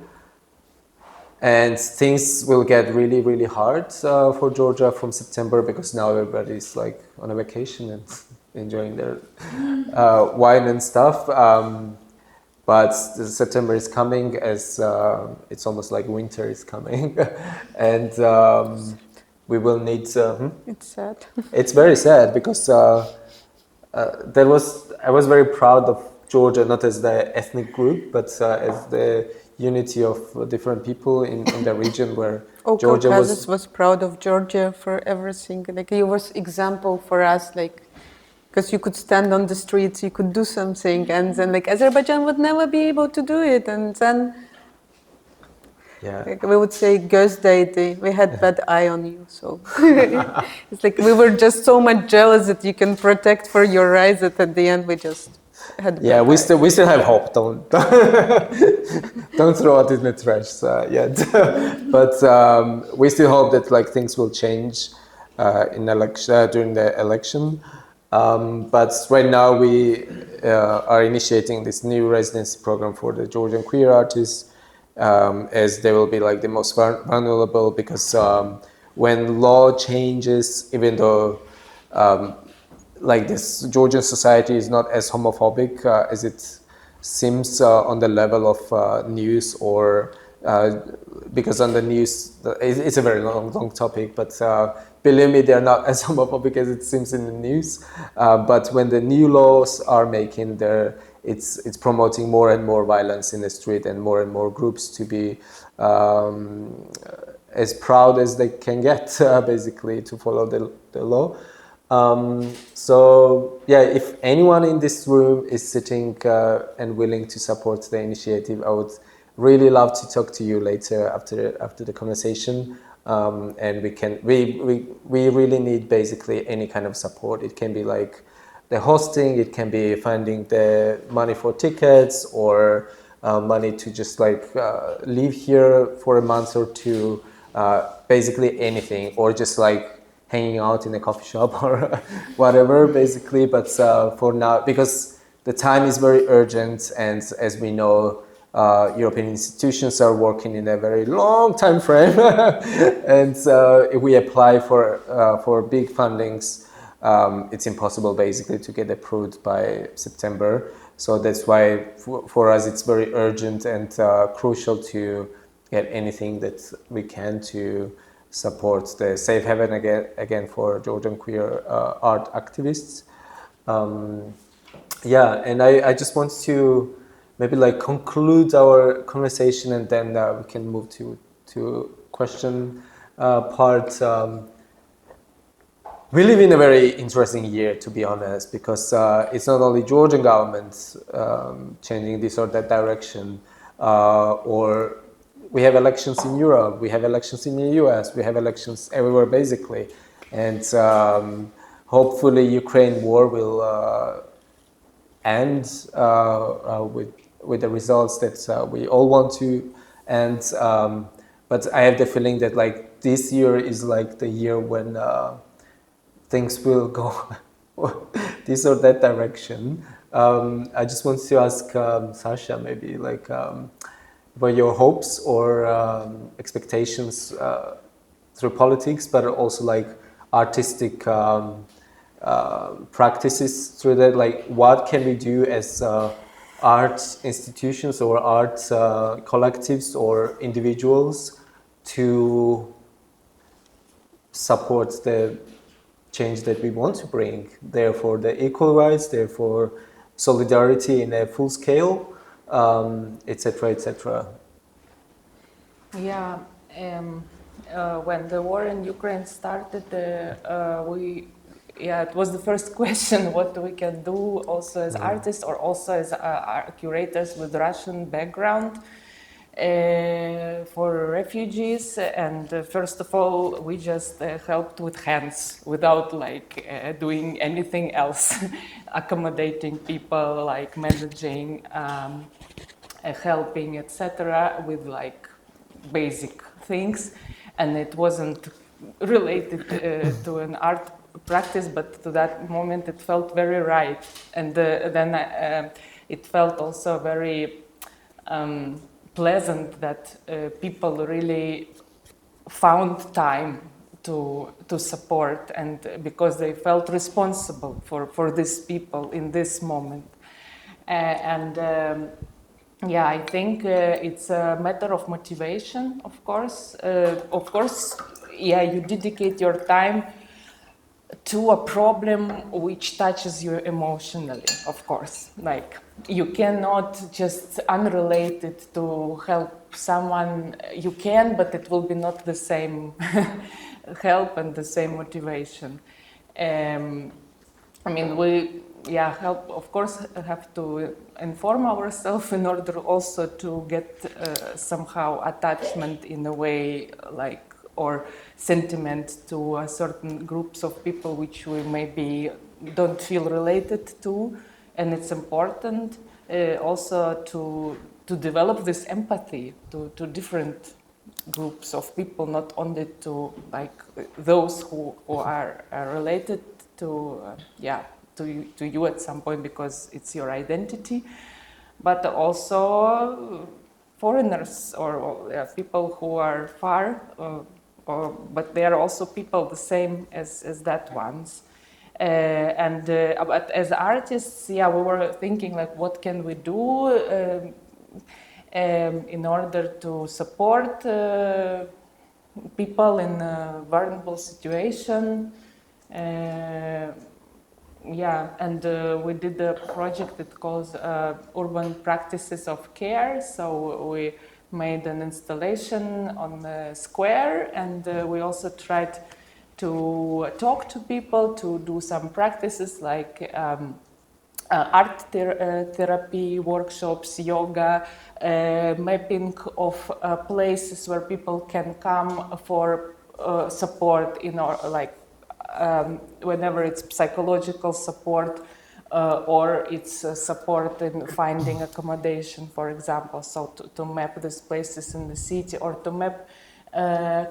And things will get really, really hard for Georgia from September, because now everybody's like on a vacation and enjoying their wine and stuff. But September is coming, as it's almost like winter is coming. And we will need... It's sad. It's very sad, because I was very proud of Georgia not as the ethnic group, but as the unity of different people in the region where Georgia Caucasus was proud of Georgia for everything. Like you was example for us, like because you could stand on the streets, you could do something, and then like Azerbaijan would never be able to do it, and then like we would say "Göz değdi," we had bad eye on you, so it's like we were just so much jealous that you can protect for your eyes that at the end we just had bad we eye. still have hope. Don't don't throw it in the trash yet. But we still hope that like things will change during the election. But right now we are initiating this new residency program for the Georgian queer artists, as they will be like the most vulnerable, because when law changes, even though like this Georgian society is not as homophobic as it seems on the level of news, or because on the news it's a very long topic, but believe me, they're not as homophobic as it seems in the news. But when the new laws are making it's promoting more and more violence in the street, and more groups to be as proud as they can get, basically, to follow the law. So yeah, if anyone in this room is sitting and willing to support the initiative, I would really love to talk to you later after the conversation. And we really need basically any kind of support. It can be like the hosting, it can be finding the money for tickets, or money to just like live here for a month or two, basically anything, or just like hanging out in a coffee shop or whatever, basically. But for now, because the time is very urgent, and as we know, European institutions are working in a very long time frame, and if we apply for big fundings, it's impossible basically to get approved by September. So that's why for us it's very urgent and crucial to get anything that we can to support the safe haven again for Georgian queer art activists. Yeah, and I just want to maybe like conclude our conversation, and then we can move to question part. We live in a very interesting year, to be honest, because it's not only Georgian government changing this or that direction, or we have elections in Europe, we have elections in the US, we have elections everywhere basically, and hopefully Ukraine war will end with the results that we all want to, and but I have the feeling that like this year is like the year when things will go this or that direction. I just want to ask Sasha, maybe like what your hopes or expectations through politics, but also like artistic practices through that. Like, what can we do as art institutions or art collectives or individuals to support the change that we want to bring, therefore the equal rights, therefore solidarity in a full scale, etc., etc. Yeah, when the war in Ukraine started, it was the first question what we can do also as artists, or also as curators with Russian background for refugees. And first of all, we just helped with hands, without like doing anything else, accommodating people, like managing, helping, etc., with like basic things. And it wasn't related to an art practice, but to that moment it felt very right. And then it felt also very pleasant that people really found time to support, and because they felt responsible for these people in this moment. Yeah, I think it's a matter of motivation, of course. Yeah, you dedicate your time to a problem which touches you emotionally, of course. Like, you cannot just unrelated to help someone. You can, but it will be not the same help and the same motivation. I mean, we, help, of course, have to inform ourselves in order also to get somehow attachment in a way, like, or sentiment to certain groups of people which we maybe don't feel related to. And it's important also to develop this empathy to different groups of people, not only to like those who are related to to you at some point because it's your identity, but also foreigners or people who are far, but they are also people the same as that ones. But as artists, we were thinking like, what can we do in order to support people in a vulnerable situation. We did a project that calls Urban Practices of Care. So we made an installation on the square, and we also tried to talk to people, to do some practices like art therapy workshops, yoga, mapping of places where people can come for support whenever it's psychological support or it's support in finding accommodation, for example. So to map these places in the city, or to map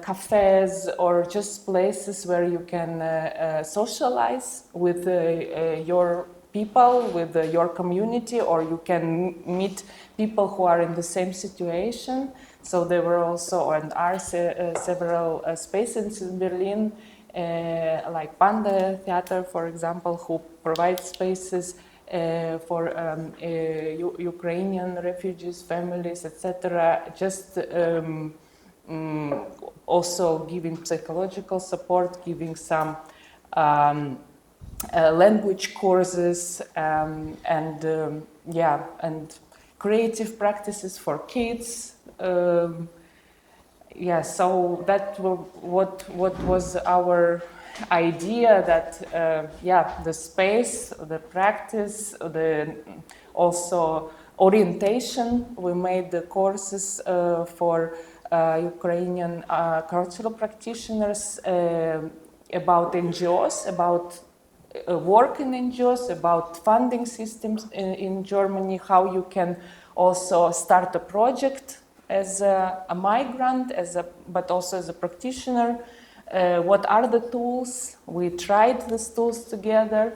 cafes, or just places where you can socialize with your people, with your community, or you can meet people who are in the same situation. So there were also and are several spaces in Berlin, like Panda Theater, for example, who provides spaces for Ukrainian refugees, families, etc. Just also giving psychological support, giving some language courses, and creative practices for kids. So that what was our idea, that the space, the practice, the also orientation. We made the courses for Ukrainian cultural practitioners about NGOs, about work in NGOs, about funding systems in Germany, how you can also start a project as a migrant, but also as a practitioner. What are the tools? We tried these tools together.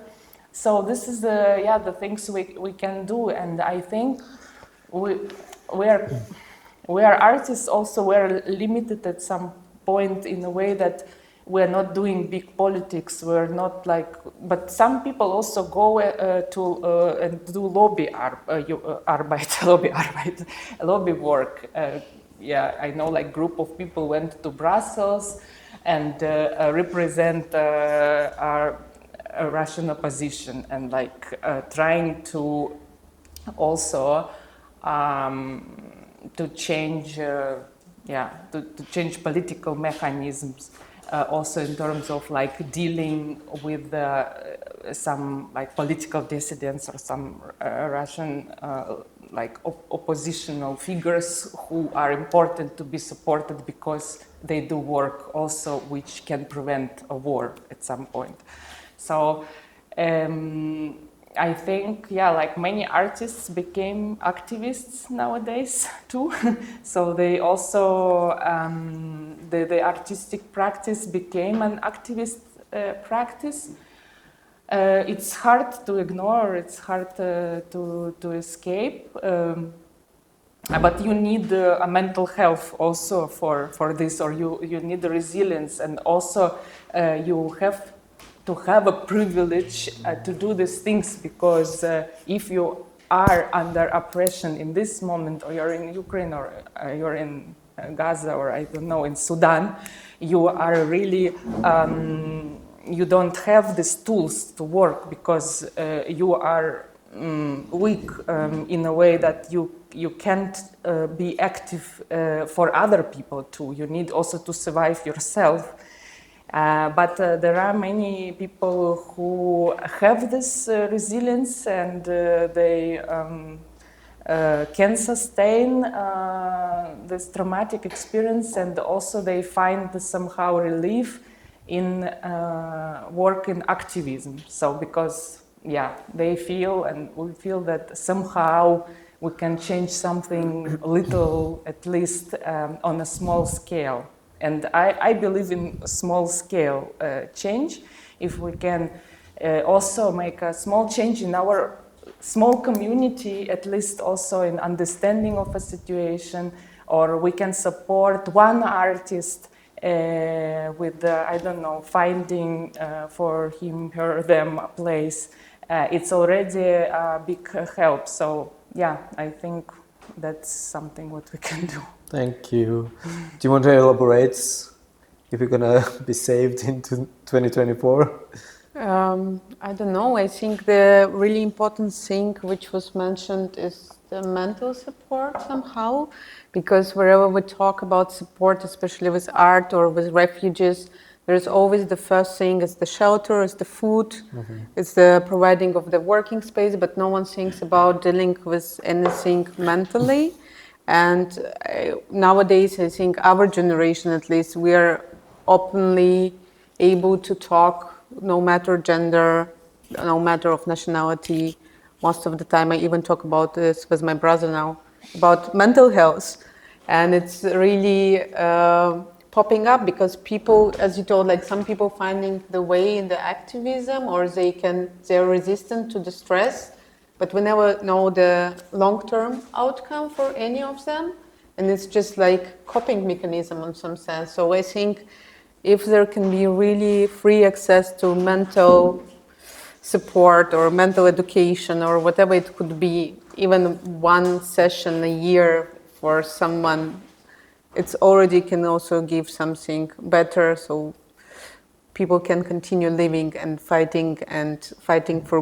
So this is the things we can do, and I think we are artists. Also, we're limited at some point in a way that we're not doing big politics. We're not like, but some people also go and do lobby work. I know, like, group of people went to Brussels and represent our Russian opposition, and like trying to also to change political mechanisms. Also in terms of like dealing with some like political dissidents or some Russian oppositional figures who are important to be supported because they do work also which can prevent a war at some point. So I think, like many artists became activists nowadays too. So they also, the artistic practice became an activist practice. It's hard to ignore, it's hard to escape, but you need a mental health also for this, or you need the resilience, and also you have to have a privilege to do these things, because if you are under oppression in this moment, or you're in Ukraine, or you're in Gaza, or I don't know, in Sudan, you are really you don't have these tools to work because you are weak in a way that you can't be active for other people too. You need also to survive yourself. But there are many people who have this resilience and they can sustain this traumatic experience, and also they find somehow relief in work in activism. So because they feel and we feel that somehow we can change something little, at least on a small scale. And I believe in small scale change. If we can also make a small change in our small community, at least also in understanding of a situation, or we can support one artist with, I don't know, finding for him, her, them a place. It's already a big help. So yeah, I think that's something what we can do. Thank you. Do you want to elaborate if you're gonna be saved into 2024? I don't know. I think the really important thing which was mentioned is the mental support somehow, because wherever we talk about support, especially with art or with refugees, there's always the first thing is the shelter, is the food, it's the providing of the working space, but no one thinks about dealing with anything mentally. And nowadays, I think our generation, at least, we are openly able to talk, no matter gender, no matter of nationality. Most of the time, I even talk about this with my brother now, about mental health. And it's really popping up because people, as you told, like some people finding the way in the activism, or they're resistant to the stress, but we never know the long-term outcome for any of them. And it's just like coping mechanism in some sense. So I think if there can be really free access to mental support or mental education or whatever it could be, even one session a year for someone, it's already can also give something better, so people can continue living and fighting for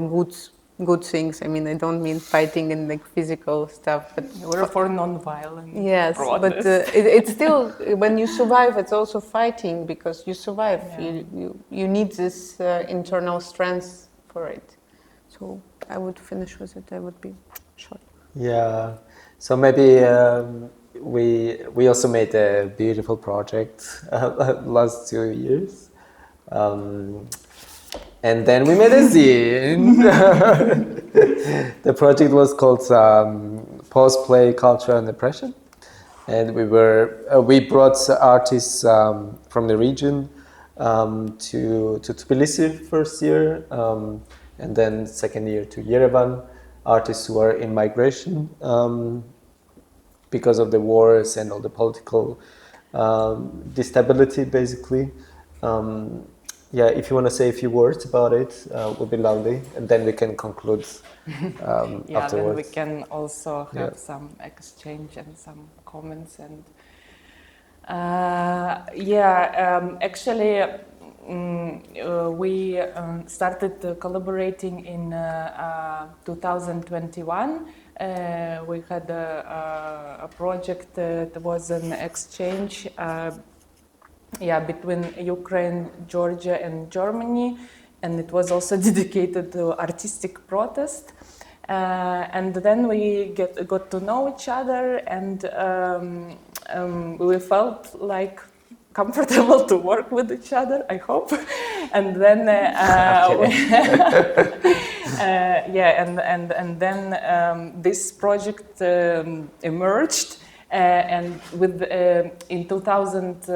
good things. I mean, I don't mean fighting in like physical stuff, but We're for non-violent. yes, protest. but it's still, when you survive, it's also fighting because you survive. Yeah. You need this internal strength for it. So I would finish with it. I would be short. Yeah. So maybe we also made a beautiful project last 2 years. And then we made a zine. The project was called Post-Play Culture and Depression. And we brought artists from the region to Tbilisi first year, and then second year to Yerevan, artists who are in migration because of the wars and all the political instability, basically. Yeah, if you want to say a few words about it, would be lovely, and then we can conclude Yeah, afterwards. then we can also have some exchange and some comments. And actually, we started collaborating in 2021. We had a project that was an exchange between Ukraine, Georgia, and Germany, and it was also dedicated to artistic protest. And then we got to know each other, and we felt like comfortable to work with each other, I hope. And then and then this project emerged. And with in 2000,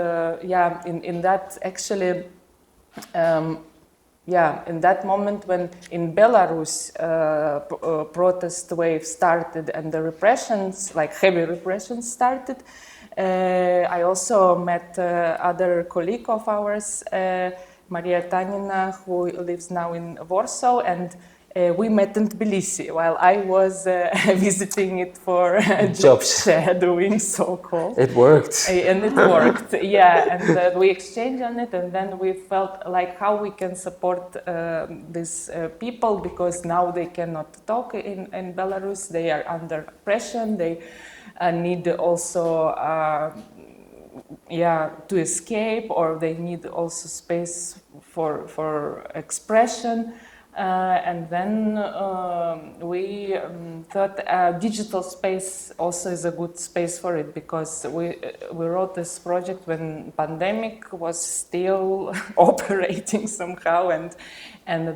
in that actually, in that moment when in Belarus protest wave started and the repressions, like heavy repressions, started, I also met other colleague of ours, Maria Tanina, who lives now in Warsaw, and we met in Tbilisi while I was visiting it for job Jobs. shadowing, so-called. It worked. And it worked, yeah. And we exchanged on it, and then we felt like how we can support these people, because now they cannot talk in Belarus. They are under oppression. They need also to escape, or they need also space for expression. And then we thought digital space also is a good space for it, because we wrote this project when pandemic was still operating somehow, and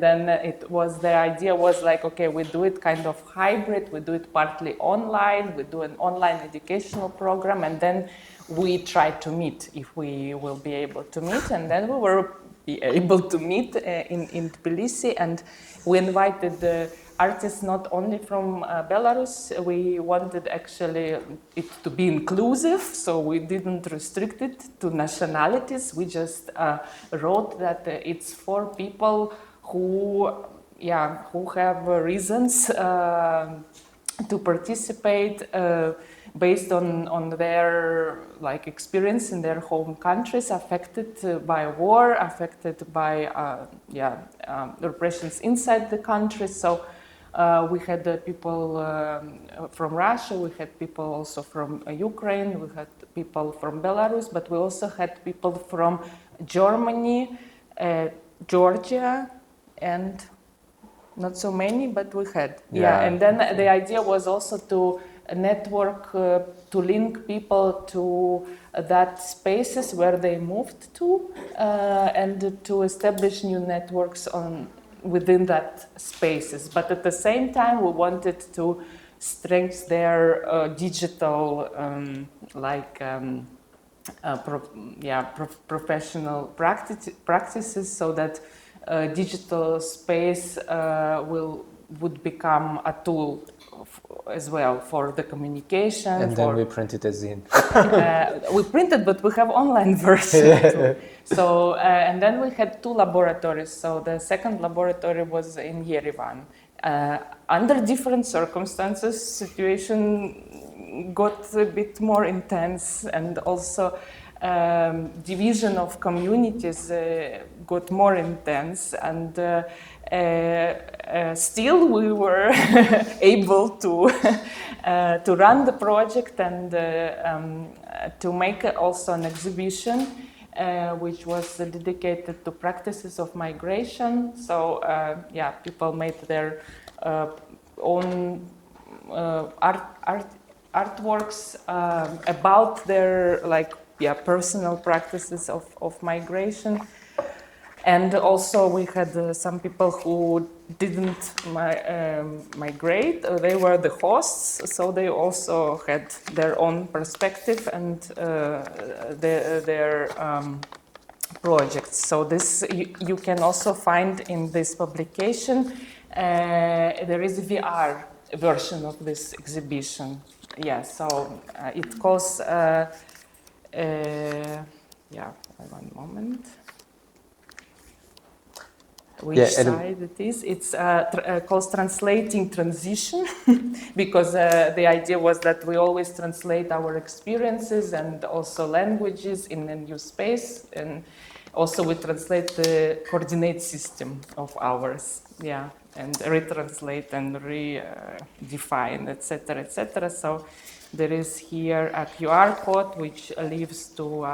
then the idea was like, okay, we do it kind of hybrid, we do it partly online, we do an online educational program, and then we try to meet if we will be able to meet. And then we were able to meet in Tbilisi, and we invited the artists not only from Belarus. We wanted actually it to be inclusive, so we didn't restrict it to nationalities. We just wrote that it's for people who have reasons to participate based on their experience in their home countries, affected by war, affected by repressions inside the country. So we had people from Russia, we had people also from Ukraine, we had people from Belarus, but we also had people from Germany, Georgia, and not so many, but we had. And then the idea was also to network, to link people to that spaces where they moved to, and to establish new networks within that spaces. But at the same time, we wanted to strengthen their digital, professional practices, so that digital space would become a tool as well for the communication. And then we printed a zine. We printed, but we have online version too. So, and then we had 2 laboratories. So the second laboratory was in Yerevan. Under different circumstances, situation got a bit more intense, and also division of communities got more intense, and still we were able to run the project and to make also an exhibition which was dedicated to practices of migration. So people made their own artworks about their personal practices of migration. And also we had some people who didn't migrate. They were the hosts, so they also had their own perspective and their projects. So this you can also find in this publication. There is a VR version of this exhibition. So it calls. One moment. Which side it is? It's called Translating Transition, because the idea was that we always translate our experiences and also languages in a new space, and also we translate the coordinate system of ours, and retranslate and redefine, etc., etc. So there is here a QR code which leads to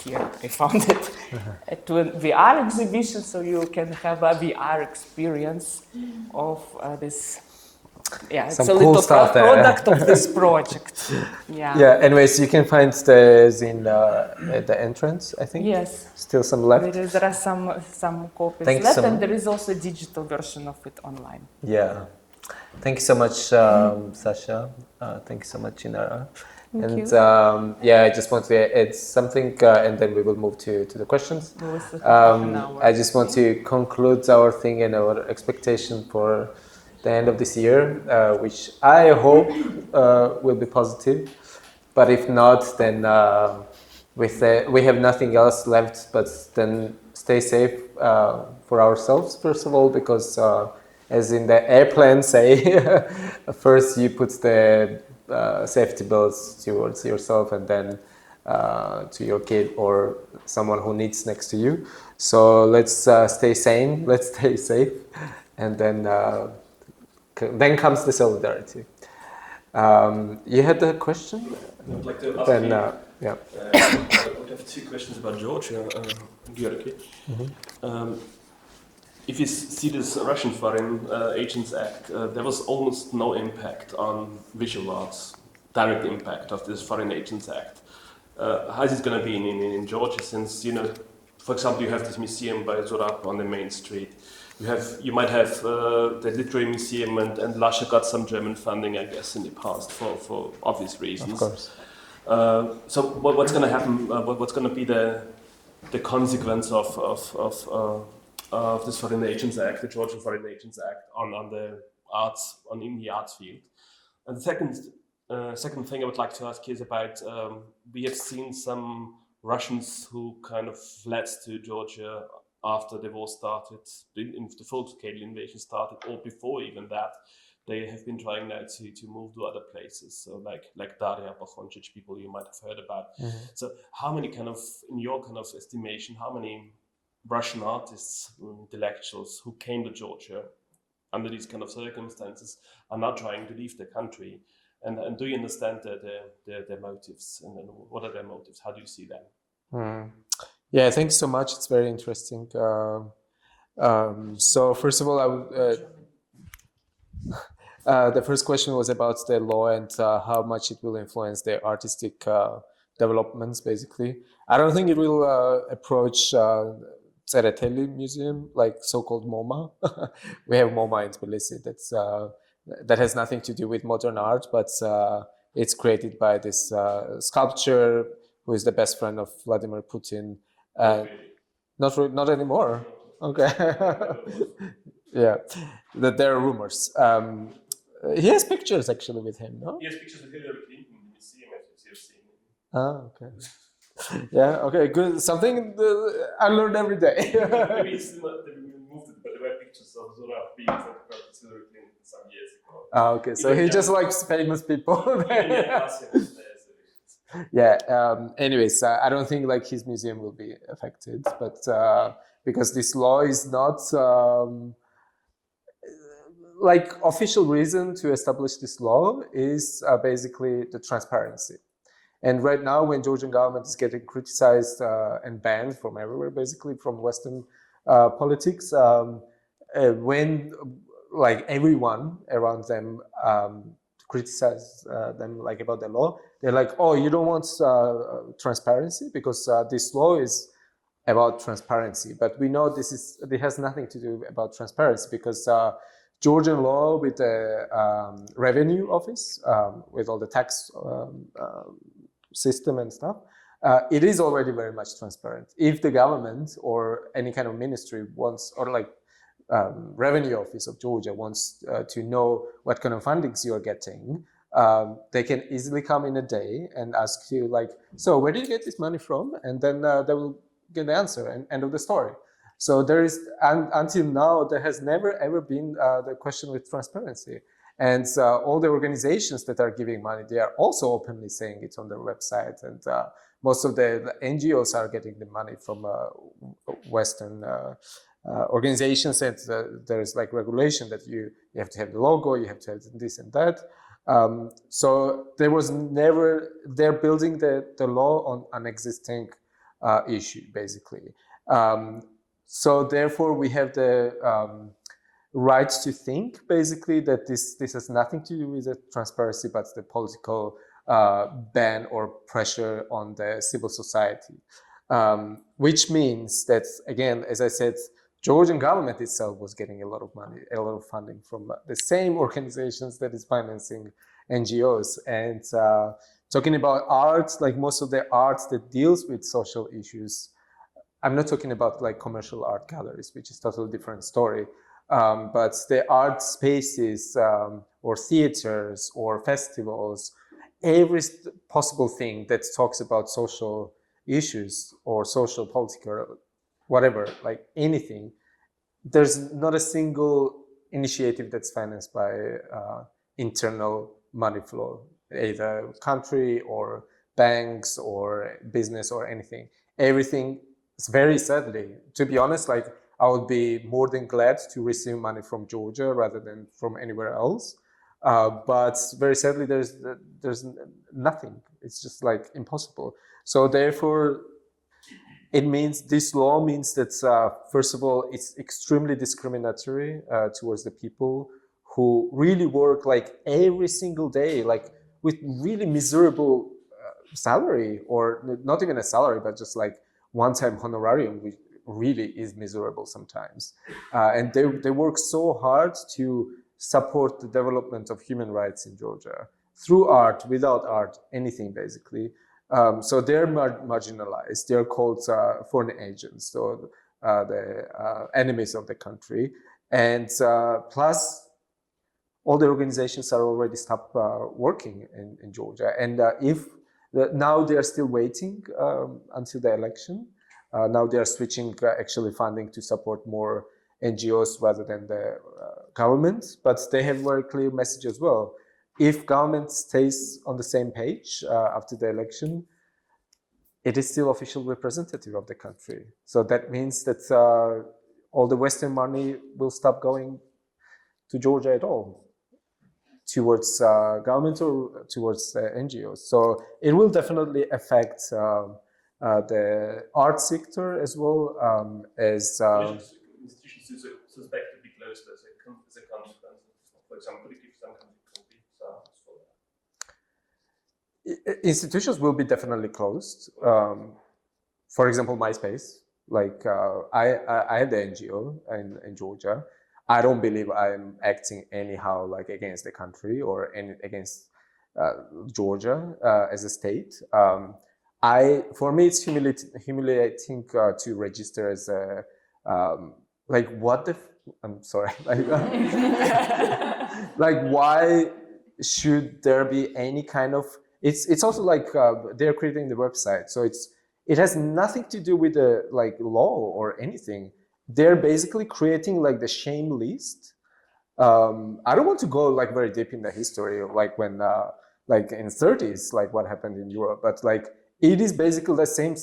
here I found it, to a VR exhibition, so you can have a VR experience of this. It's some a cool little product of this project. Anyways, you can find the zine at the entrance, I think. Yes. Still some left. There are some copies left, and there is also a digital version of it online. Yeah. Thank you so much, Sasha. Thank you so much, Inara. Thank you. I just want to add something, and then we will move to the questions. I just want to conclude our thing and our expectation for the end of this year, which I hope will be positive. But if not, then we have nothing else left but then stay safe for ourselves, first of all, because as in the airplane say, first you put the safety belts towards yourself and then to your kid or someone who needs next to you. So let's stay sane, let's stay safe, and then comes the solidarity. You had a question? I would like to ask then, you, yeah. I would have two questions about Georgia, Georgi. If you see this Russian Foreign Agents Act, there was almost no impact on visual arts, direct impact of this Foreign Agents Act. How is it going to be in Georgia, since, you know, for example, you have this museum by Zorab on the main street. You might have the literary museum, and Lasha got some German funding, I guess, in the past for obvious reasons. Of course. So what's going to happen? What's going to be the consequence of this Foreign Agents Act, the Georgian Foreign Agents Act, on the arts, in the arts field? And the second thing I would like to ask you is about, we have seen some Russians who kind of fled to Georgia after the war started, the full-scale invasion started, or before even that. They have been trying now to move to other places, so like Daria Bakhonchich, people you might have heard about. So how many in your kind of estimation, how many Russian artists, intellectuals who came to Georgia under these kind of circumstances are now trying to leave the country? And do you understand their motives? And then what are their motives? How do you see them? Yeah, thanks so much. It's very interesting. So first of all, the first question was about the law and how much it will influence the artistic developments, basically. I don't think it will approach Tsereteli Museum, like so-called MoMA. We have MoMA in Tbilisi. That has nothing to do with modern art, but it's created by this sculptor who is the best friend of Vladimir Putin. Not anymore. Okay. Yeah, that there are rumors. He has pictures actually with him, no? He has pictures of Hillary Clinton in the museum, as you've seen. Okay. Yeah, okay, good. Something I learned every day. Maybe it's not that we moved it, but there were pictures of Zorab being photographed with Hillary Clinton some years ago. Okay, so he just likes famous people. Yeah. Anyways, I don't think like his museum will be affected, but because this law is not like official reason to establish this law is basically the transparency. And right now, when Georgian government is getting criticized and banned from everywhere, basically from Western politics, when like everyone around them criticize them like about the law, they're like, oh, you don't want transparency because this law is about transparency. But we know it has nothing to do about transparency because Georgian law with the revenue office, with all the tax system and stuff, it is already very much transparent. If the government or any kind of ministry wants, or like revenue office of Georgia wants to know what kind of fundings you're getting, they can easily come in a day and ask you like, so where did you get this money from? And then they will get the answer and end of the story. So there is, until now, there has never ever been the question with transparency. And all the organizations that are giving money, they are also openly saying it on their website. And most of the NGOs are getting the money from Western organizations. And there is like regulation that you have to have the logo, you have to have this and that. So there was never, they're building the law on an existing issue, basically. So therefore, we have the right to think, basically, that this has nothing to do with the transparency, but the political ban or pressure on the civil society. Which means that, again, as I said, Georgian government itself was getting a lot of money, a lot of funding from the same organizations that is financing NGOs. And talking about art, like most of the art that deals with social issues, I'm not talking about like commercial art galleries, which is a totally different story. But the art spaces or theaters or festivals, every possible thing that talks about social issues or social political whatever, like anything. There's not a single initiative that's financed by internal money flow, either country or banks or business or anything. Everything is very sadly, to be honest, like I would be more than glad to receive money from Georgia rather than from anywhere else. But very sadly, there's nothing. It's just like impossible. So therefore, it means this law means that first of all, it's extremely discriminatory towards the people who really work like every single day, like with really miserable salary, or not even a salary, but just like one-time honorarium, which really is miserable sometimes. And they work so hard to support the development of human rights in Georgia through art, without art, anything basically. So they're marginalized. They're called foreign agents, so the enemies of the country. And plus, all the organizations are already stopped working in Georgia. And now they are still waiting until the election. Now they are switching actually funding to support more NGOs rather than the government. But they have very clear message as well. If government stays on the same page after the election, it is still official representative of the country. So that means that all the Western money will stop going to Georgia at all, towards government or towards NGOs. So it will definitely affect the art sector as well as... institutions suspect to be closed as a consequence. For example, if some institutions will be definitely closed. For example, MySpace. Like I have the NGO in Georgia. I don't believe I'm acting anyhow like against the country or against Georgia as a state. For me, it's humiliating to register as a like what the. I'm sorry. Like why should there be any kind of? It's also like they're creating the website, so it has nothing to do with the like law or anything. They're basically creating like the shame list. I don't want to go like very deep in the history, like when like in 30s, like what happened in Europe, but like it is basically the same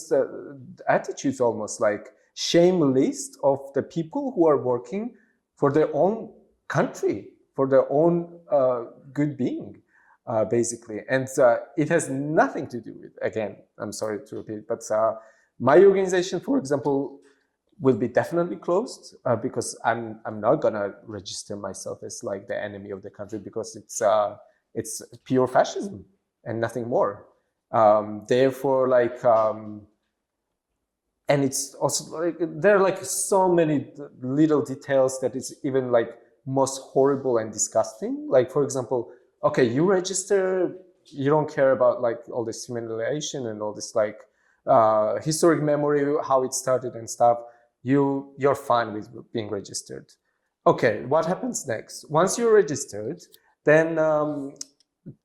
attitudes, almost like shame list of the people who are working for their own country, for their own good being. Basically, and it has nothing to do with, again, I'm sorry to repeat, but my organization, for example, will be definitely closed because I'm not gonna register myself as like the enemy of the country, because it's pure fascism and nothing more. Therefore, like, and it's also like there are like so many little details that it's even like most horrible and disgusting. Like, for example, okay, you register, you don't care about like all this humiliation and all this like historic memory, how it started and stuff. You're fine with being registered. Okay, what happens next? Once you're registered, then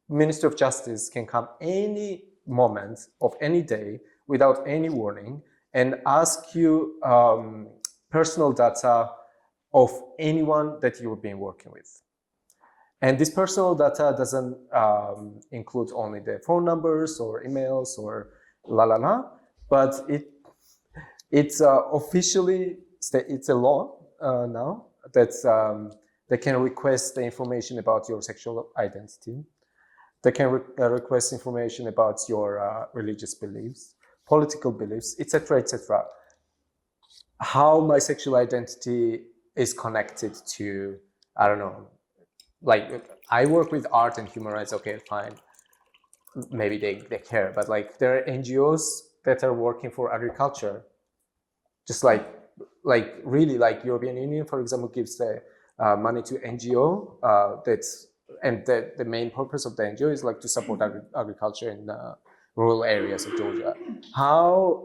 Ministry of Justice can come any moment of any day without any warning and ask you personal data of anyone that you've been working with. And this personal data doesn't include only the phone numbers or emails or but it's officially, it's a law now that they can request the information about your sexual identity. They can request information about your religious beliefs, political beliefs, etc., etc. How my sexual identity is connected to, I don't know, like I work with art and human rights, okay, fine. Maybe they care, but like there are NGOs that are working for agriculture. Just like really, like European Union, for example, gives the money to NGO and the main purpose of the NGO is like to support agriculture in rural areas of Georgia. How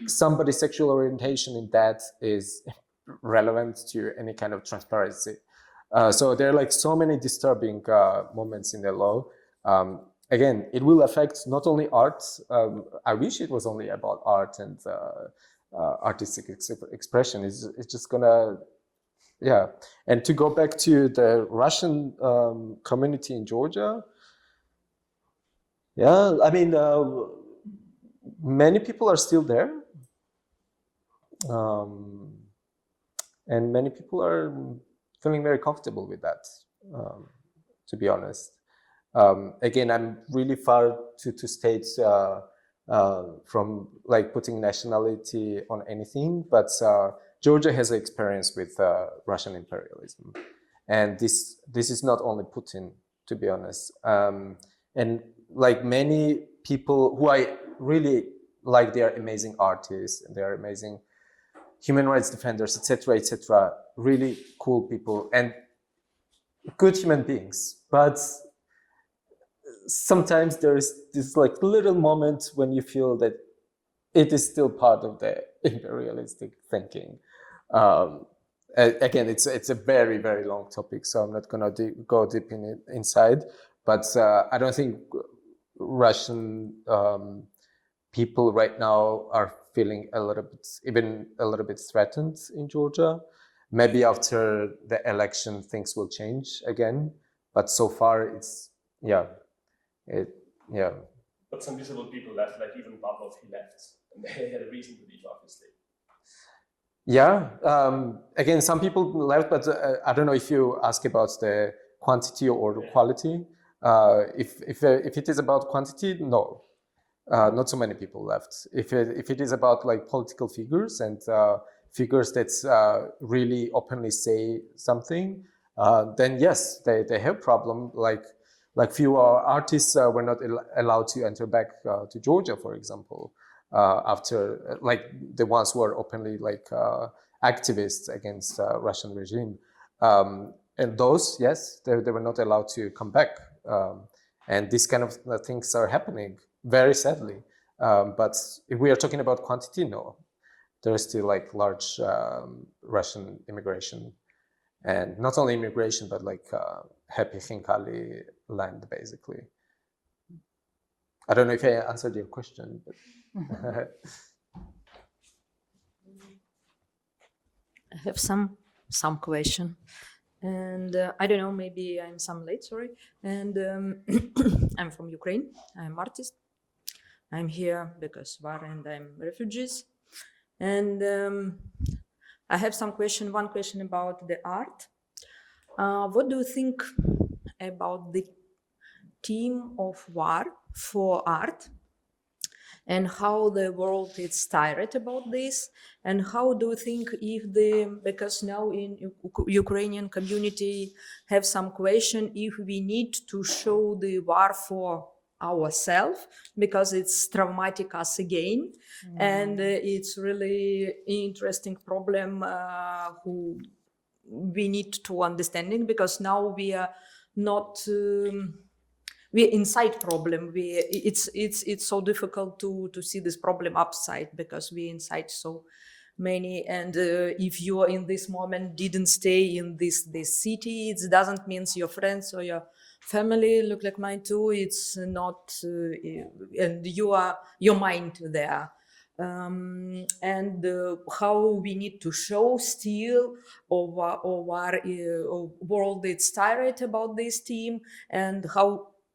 somebody's sexual orientation in that is relevant to any kind of transparency? So there are like so many disturbing moments in the law. Again, it will affect not only art. I wish it was only about art and artistic expression is just gonna, yeah. And to go back to the Russian community in Georgia, yeah, I mean, many people are still there, and many people are feeling very comfortable with that, to be honest. Again, I'm really far to state from like putting nationality on anything, but Georgia has experience with Russian imperialism, and this is not only Putin, to be honest. And like many people who I really like, they are amazing artists, and they are amazing human rights defenders, etc., really cool people and good human beings. But sometimes there is this like little moment when you feel that it is still part of the imperialistic thinking. Again, it's a very, very long topic, so I'm not gonna go deep in it inside. But I don't think Russian people right now are feeling even a little bit threatened in Georgia. Maybe after the election, things will change again. But so far, it's, yeah. But some visible people left, like even Pavlov, he left. And they had a reason to leave, obviously. Yeah, again, some people left, but I don't know if you ask about the quantity or the quality. If it is about quantity, no. Not so many people left. If it is about like political figures and figures that really openly say something, then yes, they have problem. Like few artists were not allowed to enter back to Georgia, for example, after like the ones who are openly like activists against Russian regime. And those, yes, they were not allowed to come back. And these kind of things are happening, very sadly. But if we are talking about quantity, no. There is still like large Russian immigration. And not only immigration, but like happy Khinkali land, basically. I don't know if I answered your question. But I have some question. And I don't know, maybe I'm some late, sorry. And I'm from Ukraine. I'm artist. I'm here because war and I'm refugees. And I have one question about the art. What do you think about the theme of war for art? And how the world is tired about this, and how do you think because now in Ukrainian community have some question if we need to show the war for ourselves because it's traumatic us again, and it's really interesting problem who we need to understanding because now we are not. We're inside problem. It's so difficult to see this problem upside because we're inside so many. And if you are in this moment didn't stay in this city, it doesn't mean your friends or your family look like mine too. It's not, and you are your mind there. And how we need to show still or world it's tired about this team, and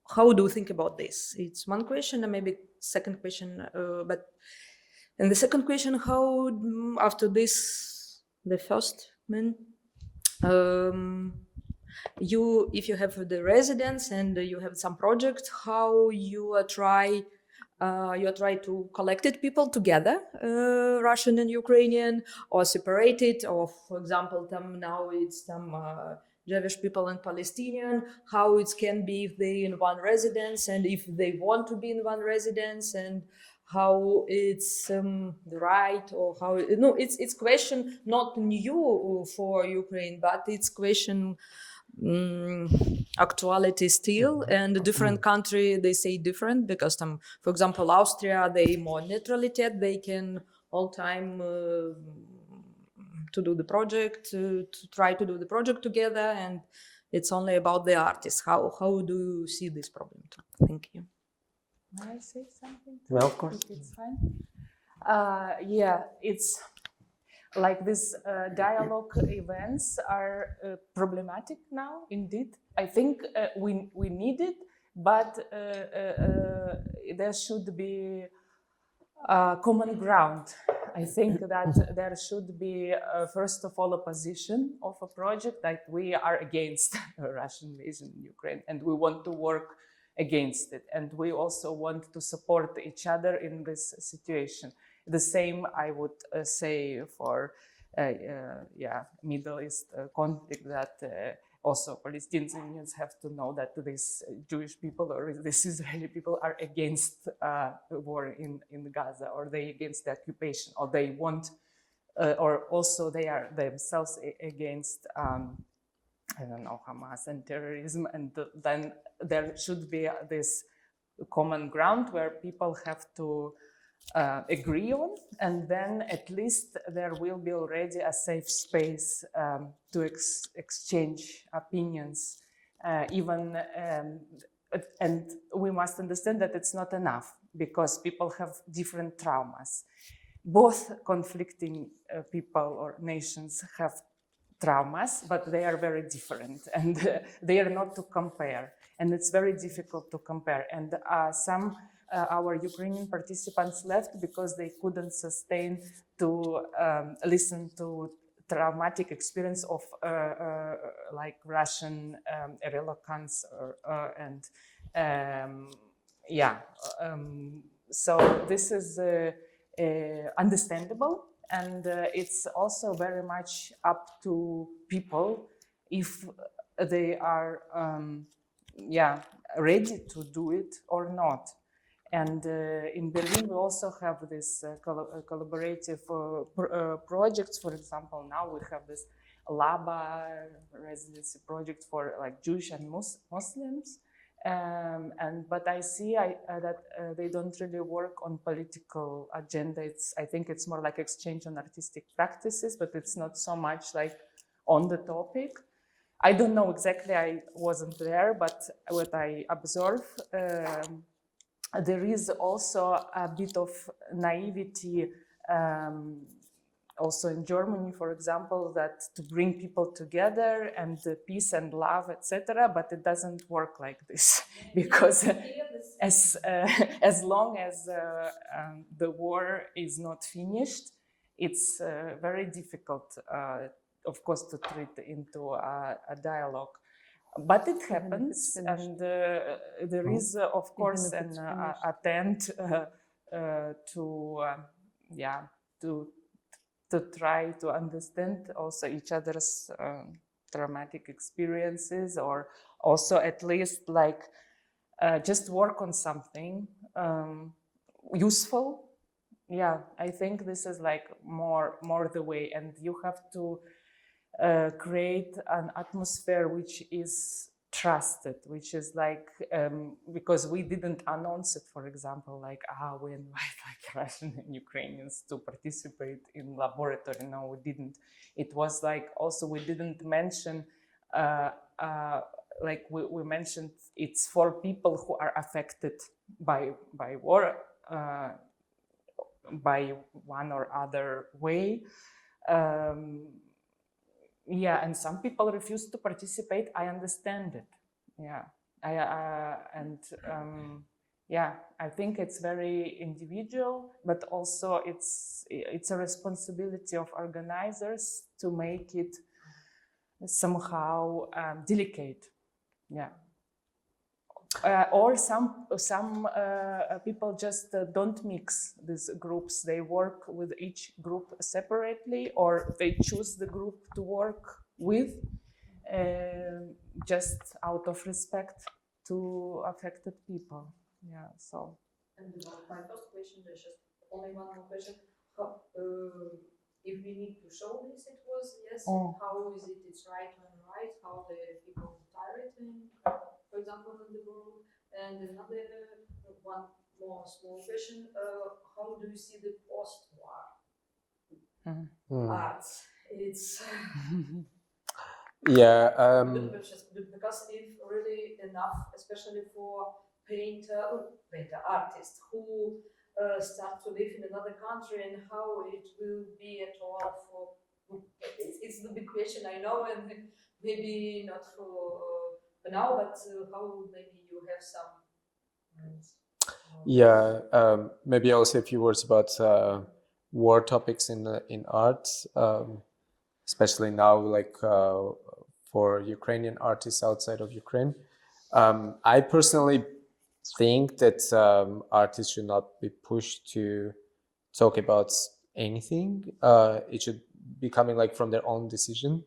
how do you think about this? It's one question, and maybe second question. And the second question, how after this, the first man, if you have the residence and you have some project, how you try to collect it people together, Russian and Ukrainian, or separated, or for example, now it's some. Jewish people and Palestinian, how it can be if they in one residence and if they want to be in one residence, and how it's the right, or how it's question not new for Ukraine, but it's question actuality still, and a different country they say different because for example Austria, they more neutrality, they can all time to do the project, to try to do the project together, and it's only about the artists. How do you see this problem too? Thank you. May I say something? Well, of course. It's fine. Yeah, it's like these dialogue events are problematic now. Indeed, I think we need it, but there should be common ground. I think that there should be, first of all, a position of a project that we are against Russian invasion in Ukraine and we want to work against it. And we also want to support each other in this situation. The same I would say for Middle East conflict, that also Palestinians have to know that these Jewish people or these Israeli people are against the war in Gaza, or they against the occupation, or they want, or also they are themselves against, I don't know, Hamas and terrorism. And then there should be this common ground where people have to agree on, and then at least there will be already a safe space to exchange opinions, and we must understand that it's not enough because people have different traumas. Both conflicting people or nations have traumas, but they are very different and they are not to compare. And it's very difficult to compare. And some our Ukrainian participants left because they couldn't sustain to listen to traumatic experience of like Russian reloccants so this is understandable, and it's also very much up to people if they are ready to do it or not. And in Berlin, we also have this collaborative projects. For example, now we have this Laba residency project for like Jewish and Muslims. But I see that they don't really work on political agenda. I think it's more like exchange on artistic practices, but it's not so much like on the topic. I don't know exactly, I wasn't there, but what I observe, there is also a bit of naivety also in Germany, for example, that to bring people together and peace and love, etc. But it doesn't work like this because as long as the war is not finished, it's very difficult, of course, to treat into a dialogue. But it happens, and there is, of course, an attempt to try to understand also each other's traumatic experiences, or also at least like just work on something useful. Yeah, I think this is like more the way, and you have to create an atmosphere which is trusted, which is like, because we didn't announce it, for example, like, we invite like Russian and Ukrainians to participate in laboratory. No, we didn't. It was like, also we didn't mention, like we mentioned, it's for people who are affected by war, by one or other way. Yeah, and some people refuse to participate. I understand it. Yeah, I think it's very individual, but also it's a responsibility of organizers to make it somehow delicate. Yeah. Or some people just don't mix these groups. They work with each group separately, or they choose the group to work with just out of respect to affected people. Yeah. So. And my first question is just only one more question. How, if we need to show this, it was yes. How is it? It's right and right. How the people tolerating, for example, in the world. And another one more small question: how do you see the post-war arts? It's because if really enough, especially for painter artists who start to live in another country and how it will be at all for. It's the big question, I know, and maybe not for now, but how maybe you have some. Yeah, maybe I'll say a few words about war topics in art, especially now, like for Ukrainian artists outside of Ukraine. I personally think that artists should not be pushed to talk about anything. It should be coming like from their own decision.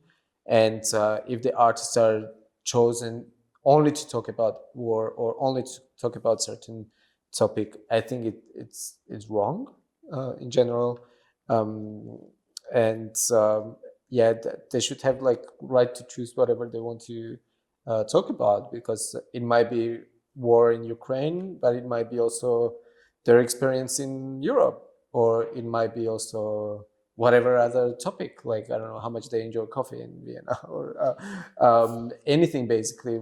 And if the artists are chosen only to talk about war or only to talk about certain topic, I think it's wrong in general. And yeah, they should have like right to choose whatever they want to talk about, because it might be war in Ukraine, but it might be also their experience in Europe, or it might be also whatever other topic, like I don't know how much they enjoy coffee in Vienna, or anything basically,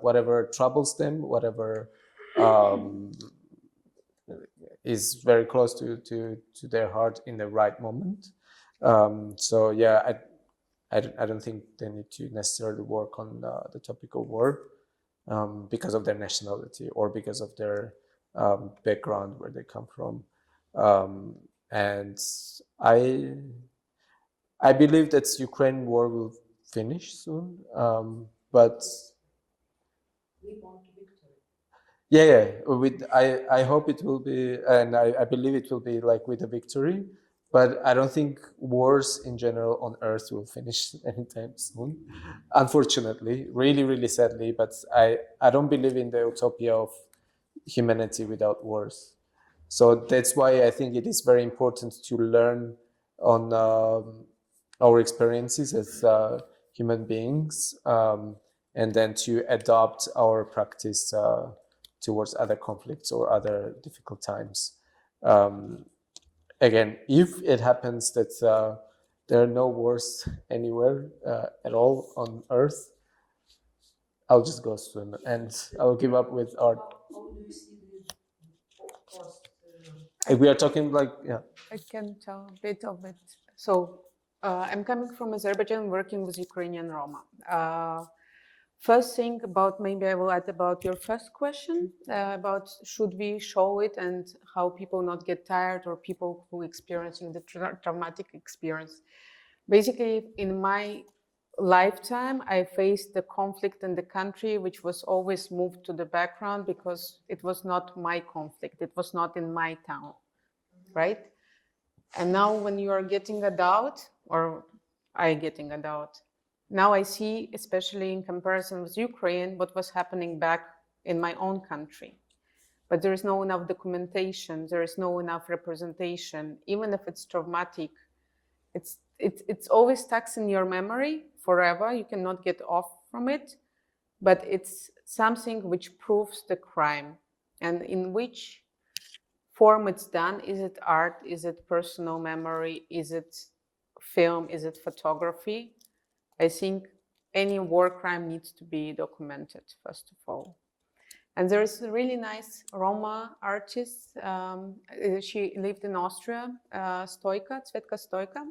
whatever troubles them, whatever is very close to their heart in the right moment. So yeah, I don't think they need to necessarily work on the topic of war because of their nationality or because of their background, where they come from. And I believe that Ukraine war will finish soon, but We want victory. yeah, with I hope it will be, and I believe it will be like with a victory, but I don't think wars in general on Earth will finish anytime soon, unfortunately, really, really sadly. But I don't believe in the utopia of humanity without wars. So that's why I think it is very important to learn on our experiences as human beings, and then to adopt our practice towards other conflicts or other difficult times. Again, if it happens that there are no wars anywhere at all on Earth, I'll just go swim and I'll give up with art. How do you see the cost? If we are talking like, yeah. I can tell a bit of it. So I'm coming from Azerbaijan, working with Ukrainian Roma. First thing about, maybe I will add about your first question about should we show it and how people not get tired or people who experiencing the traumatic experience. Basically, in my lifetime, I faced the conflict in the country, which was always moved to the background because it was not my conflict. It was not in my town, right? And now when you are getting adult, or I getting adult, now I see, especially in comparison with Ukraine, what was happening back in my own country. But there is no enough documentation, there is no enough representation. Even if it's traumatic, it's always stuck in your memory forever. You cannot get off from it, but it's something which proves the crime. And in which form it's done, is it art, is it personal memory, is it film, is it photography? I think any war crime needs to be documented, first of all. And there is a really nice Roma artist. She lived in Austria, Stoika, Cvetka Stoika.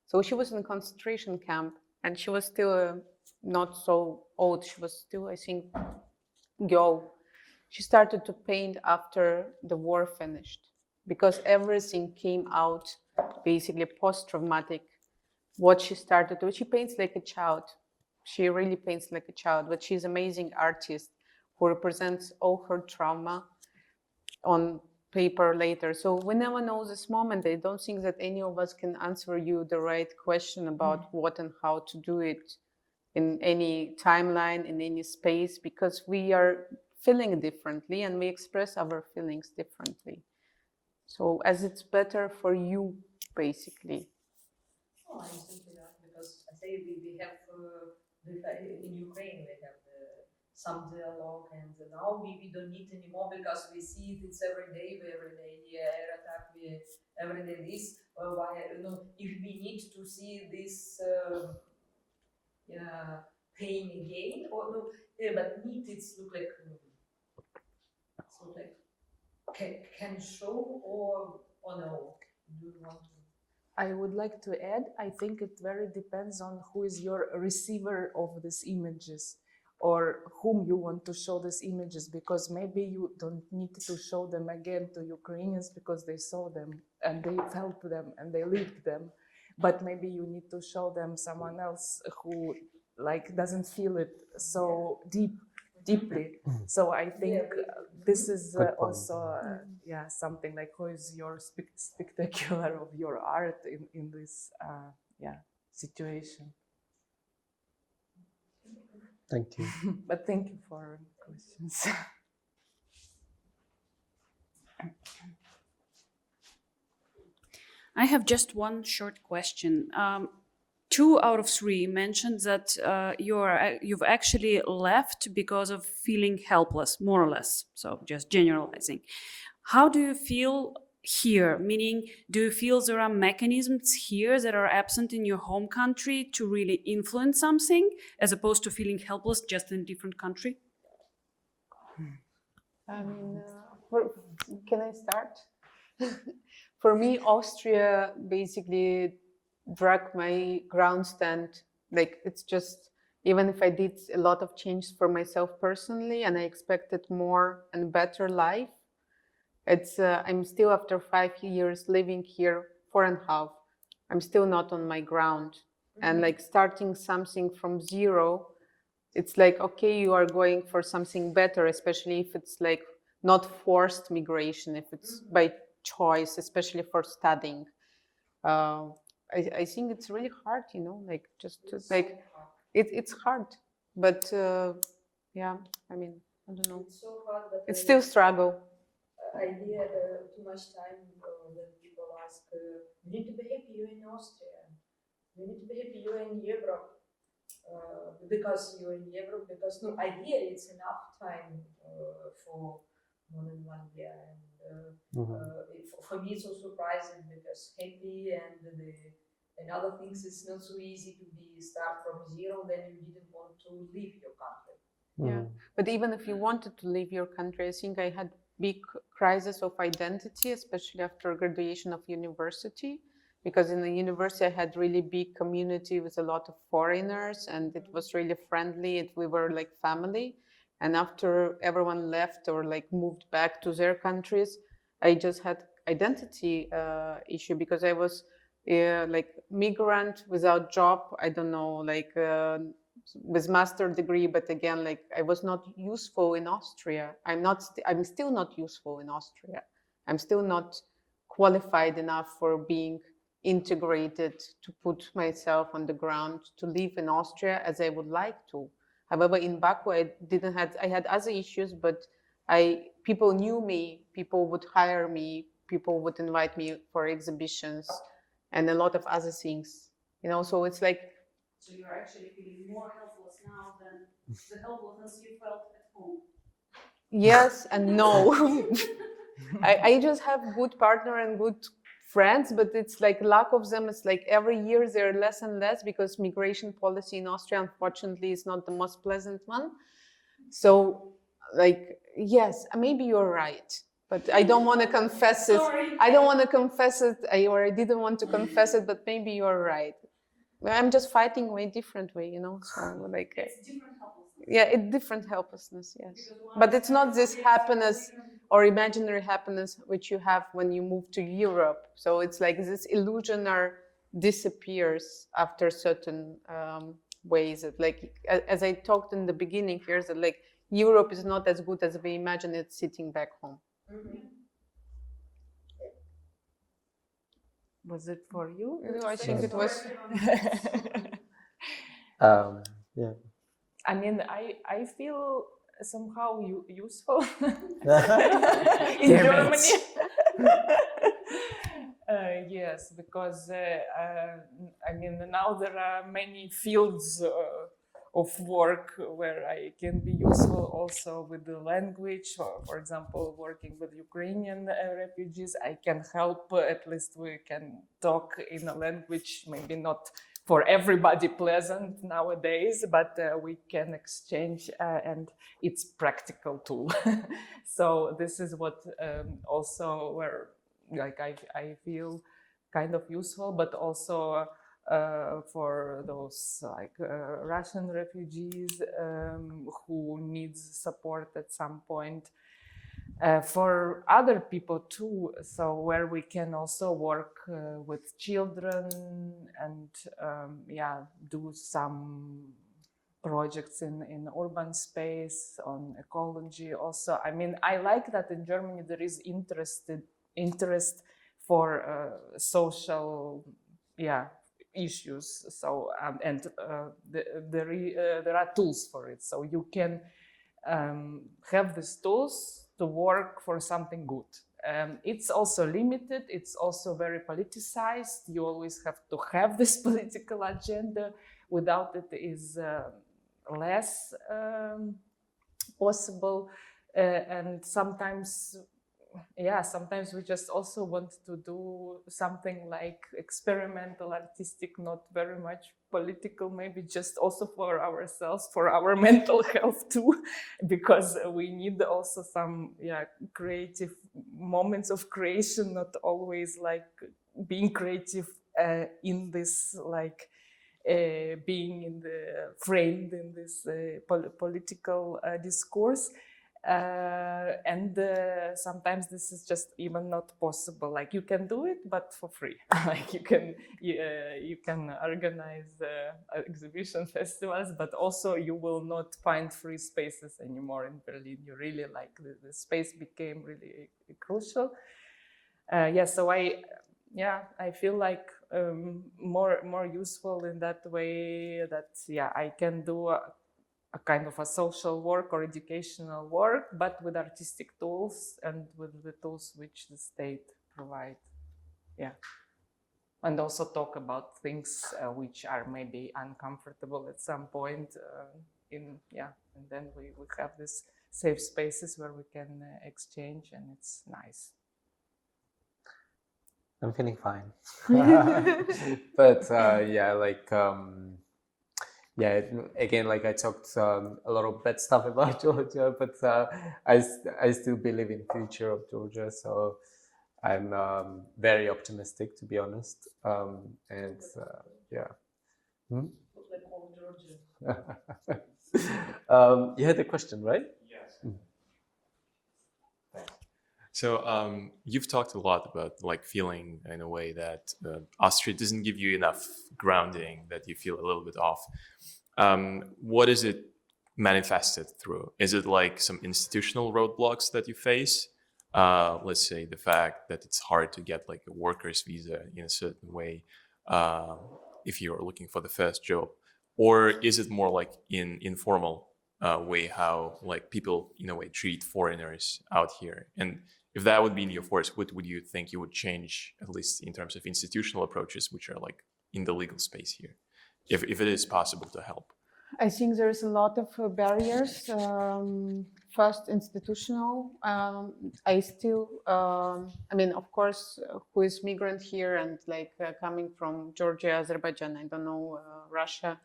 So she was in a concentration camp, and she was still not so old. She was still, I think, girl. She started to paint after the war finished because everything came out basically post-traumatic. What she started to, she paints like a child. She really paints like a child, but she's an amazing artist who represents all her trauma on paper later. So we never know this moment. I don't think that any of us can answer you the right question about what and how to do it in any timeline, in any space, because we are feeling differently and we express our feelings differently. So as it's better for you, basically. Oh, I'm simply that because I say we have in Ukraine we have some dialogue, and now we don't need anymore because we see it's every day air attack, every day this. Why if we need to see this pain again or no? Yeah, but need it's look like can show or no? Do you want to? I would like to add, I think it very depends on who is your receiver of these images or whom you want to show these images, because maybe you don't need to show them again to Ukrainians because they saw them and they felt them and they lived them. But maybe you need to show them someone else who like doesn't feel it so deeply. So I think this is also something like who is your spectacular of your art in this situation. Thank you. But thank you for questions. I have just one short question. 2 out of 3 mentioned that you've actually left because of feeling helpless, more or less. So just generalizing. How do you feel here? Meaning, do you feel there are mechanisms here that are absent in your home country to really influence something, as opposed to feeling helpless just in a different country? I mean, can I start? For me, Austria basically dragged my ground stand. Like, it's just, even if I did a lot of changes for myself personally and I expected more and better life, it's I'm still, after 5 years living here, 4.5, I'm still not on my ground. And like starting something from zero, it's like, okay, you are going for something better, especially if it's like not forced migration, if it's by choice, especially for studying. I think it's really hard, you know, like just like it's hard, but yeah, I mean, I don't know. It's so hard, but It's still struggle. I hear too much time when people ask, you need to be happy you're in Austria. You need to be happy you're in Europe. Because you're in Europe, because no, ideally it's enough time for more than 1 year. And for me it's so surprising because happy and other things, it's not so easy to start from zero. Then you didn't want to leave your country. Yeah, but even if you wanted to leave your country, I think I had big crisis of identity, especially after graduation of university, because in the university I had really big community with a lot of foreigners and it was really friendly. We were like family. And after everyone left or like moved back to their countries, I just had identity issue, because I was like migrant without job. I don't know, like with master degree, but again, like I was not useful in Austria. I'm still not useful in Austria. I'm still not qualified enough for being integrated to put myself on the ground to live in Austria as I would like to. However, in Baku, I had other issues, but people knew me, people would hire me, people would invite me for exhibitions and a lot of other things, you know, so it's like. So you're actually feeling more helpless now than the helplessness you felt at home. Yes and no. I just have good partner and good friends, but it's like lack of them. It's like every year there are less and less, because migration policy in Austria, unfortunately, is not the most pleasant one. So like, yes, maybe you're right, but I don't want to confess it. I don't want to confess it, or I didn't want to confess it, but maybe you're right. I'm just fighting way different way, you know. So like, it's different helplessness. Yeah, it's different helplessness, yes. But it's not this happiness or imaginary happiness which you have when you move to Europe. So it's like this illusion disappears after certain ways. That, like, as I talked in the beginning here, that like Europe is not as good as we imagine it sitting back home. Was it for you? I think it was. Yeah. I mean, I feel somehow useful in Germany. Yes, because I mean, now there are many fields of work where I can be useful also with the language. For example, working with Ukrainian refugees, I can help. At least we can talk in a language maybe not for everybody pleasant nowadays, but we can exchange and it's practical tool. So this is what also where like I feel kind of useful, but also for those like Russian refugees who needs support at some point. For other people too, so where we can also work with children and do some projects in urban space on ecology also. I mean, I like that in Germany there is interest for social issues. So there are tools for it, so you can have these tools to work for something good. It's also limited, it's also very politicized. You always have to have this political agenda. Without it is less possible. And sometimes we just also want to do something like experimental, artistic, not very much political, maybe just also for ourselves, for our mental health too, because we need also some creative moments of creation, not always like being creative in this like being in the framed in this political discourse. And sometimes this is just even not possible. Like you can do it, but for free. Like you can organize exhibition festivals, but also you will not find free spaces anymore in Berlin. You really like the space became really crucial. So I feel like more useful in that way. That I can do a kind of a social work or educational work, but with artistic tools and with the tools which the state provide. And also talk about things which are maybe uncomfortable at some point and then we have these safe spaces where we can exchange, and it's nice. I'm feeling fine. But again, like I talked a lot of bad stuff about Georgia, but I still believe in future of Georgia, so I'm very optimistic, to be honest. Like all Georgia. You had a question, right? Yes. So you've talked a lot about like feeling in a way that Austria doesn't give you enough grounding, that you feel a little bit off. What is it manifested through? Is it like some institutional roadblocks that you face? Let's say the fact that it's hard to get like a worker's visa in a certain way if you're looking for the first job, or is it more like in informal way how like people in a way treat foreigners out here? And if that would be in your force, what would you think you would change, at least in terms of institutional approaches, which are like in the legal space here, if it is possible to help? I think there's a lot of barriers. First, institutional. I still, of course, who is migrant here and like coming from Georgia, Azerbaijan, I don't know, Russia,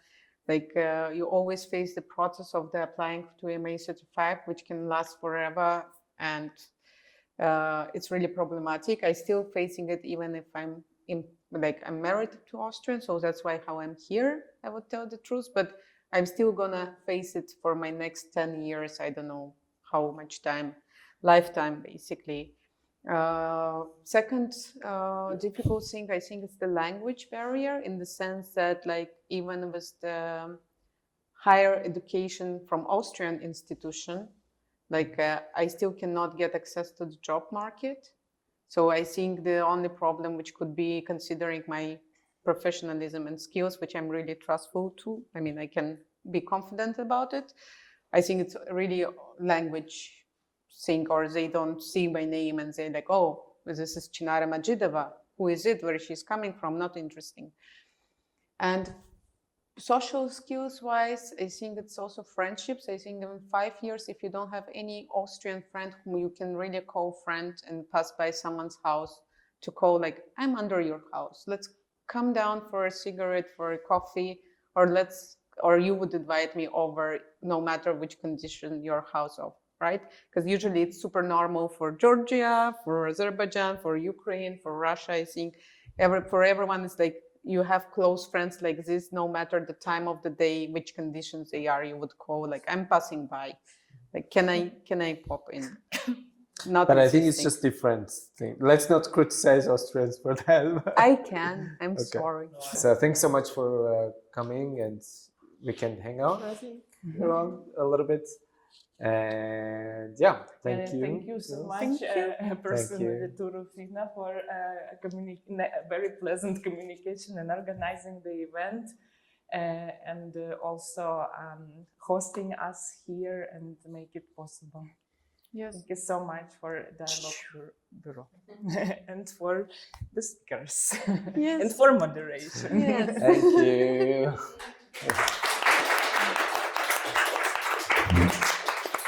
like you always face the process of the applying to MA 35, which can last forever, and it's really problematic. I still facing it even if I'm married to Austrian, so that's why how I'm here, I would tell the truth, but I'm still gonna face it for my next 10 years. I don't know how much time, lifetime basically. Second difficult thing, I think, is the language barrier, in the sense that like even with the higher education from Austrian institution, like I still cannot get access to the job market. So I think the only problem, which could be considering my professionalism and skills, which I'm really trustful to, I mean, I can be confident about it. I think it's really language thing, or they don't see my name and they're like, oh, this is Chinara Majidova. Who is it? Where she's coming from? Not interesting. And social skills wise, I think it's also friendships. I think in 5 years, if you don't have any Austrian friend whom you can really call friend and pass by someone's house to call like, I'm under your house, let's come down for a cigarette, for a coffee, or you would invite me over, no matter which condition your house of, right? Because usually it's super normal for Georgia, for Azerbaijan, for Ukraine, for Russia. I think for everyone, it's like you have close friends like this, no matter the time of the day, which conditions they are, you would call like, I'm passing by, like, can I pop in? Not But I think it's existing. just different thing. Let's not criticize Austrians for that. I can. I'm Okay. sorry. So thanks so much for coming, and we can hang out, I think, around a little bit. And yeah, thank you. Thank you so much, Thank you. personally, to Rufina, for a very pleasant communication and organizing the event, and also hosting us here and make it possible. Yes. Thank you so much for Dialogue Bureau and for the speakers Yes. and for moderation. Yes. Thank you.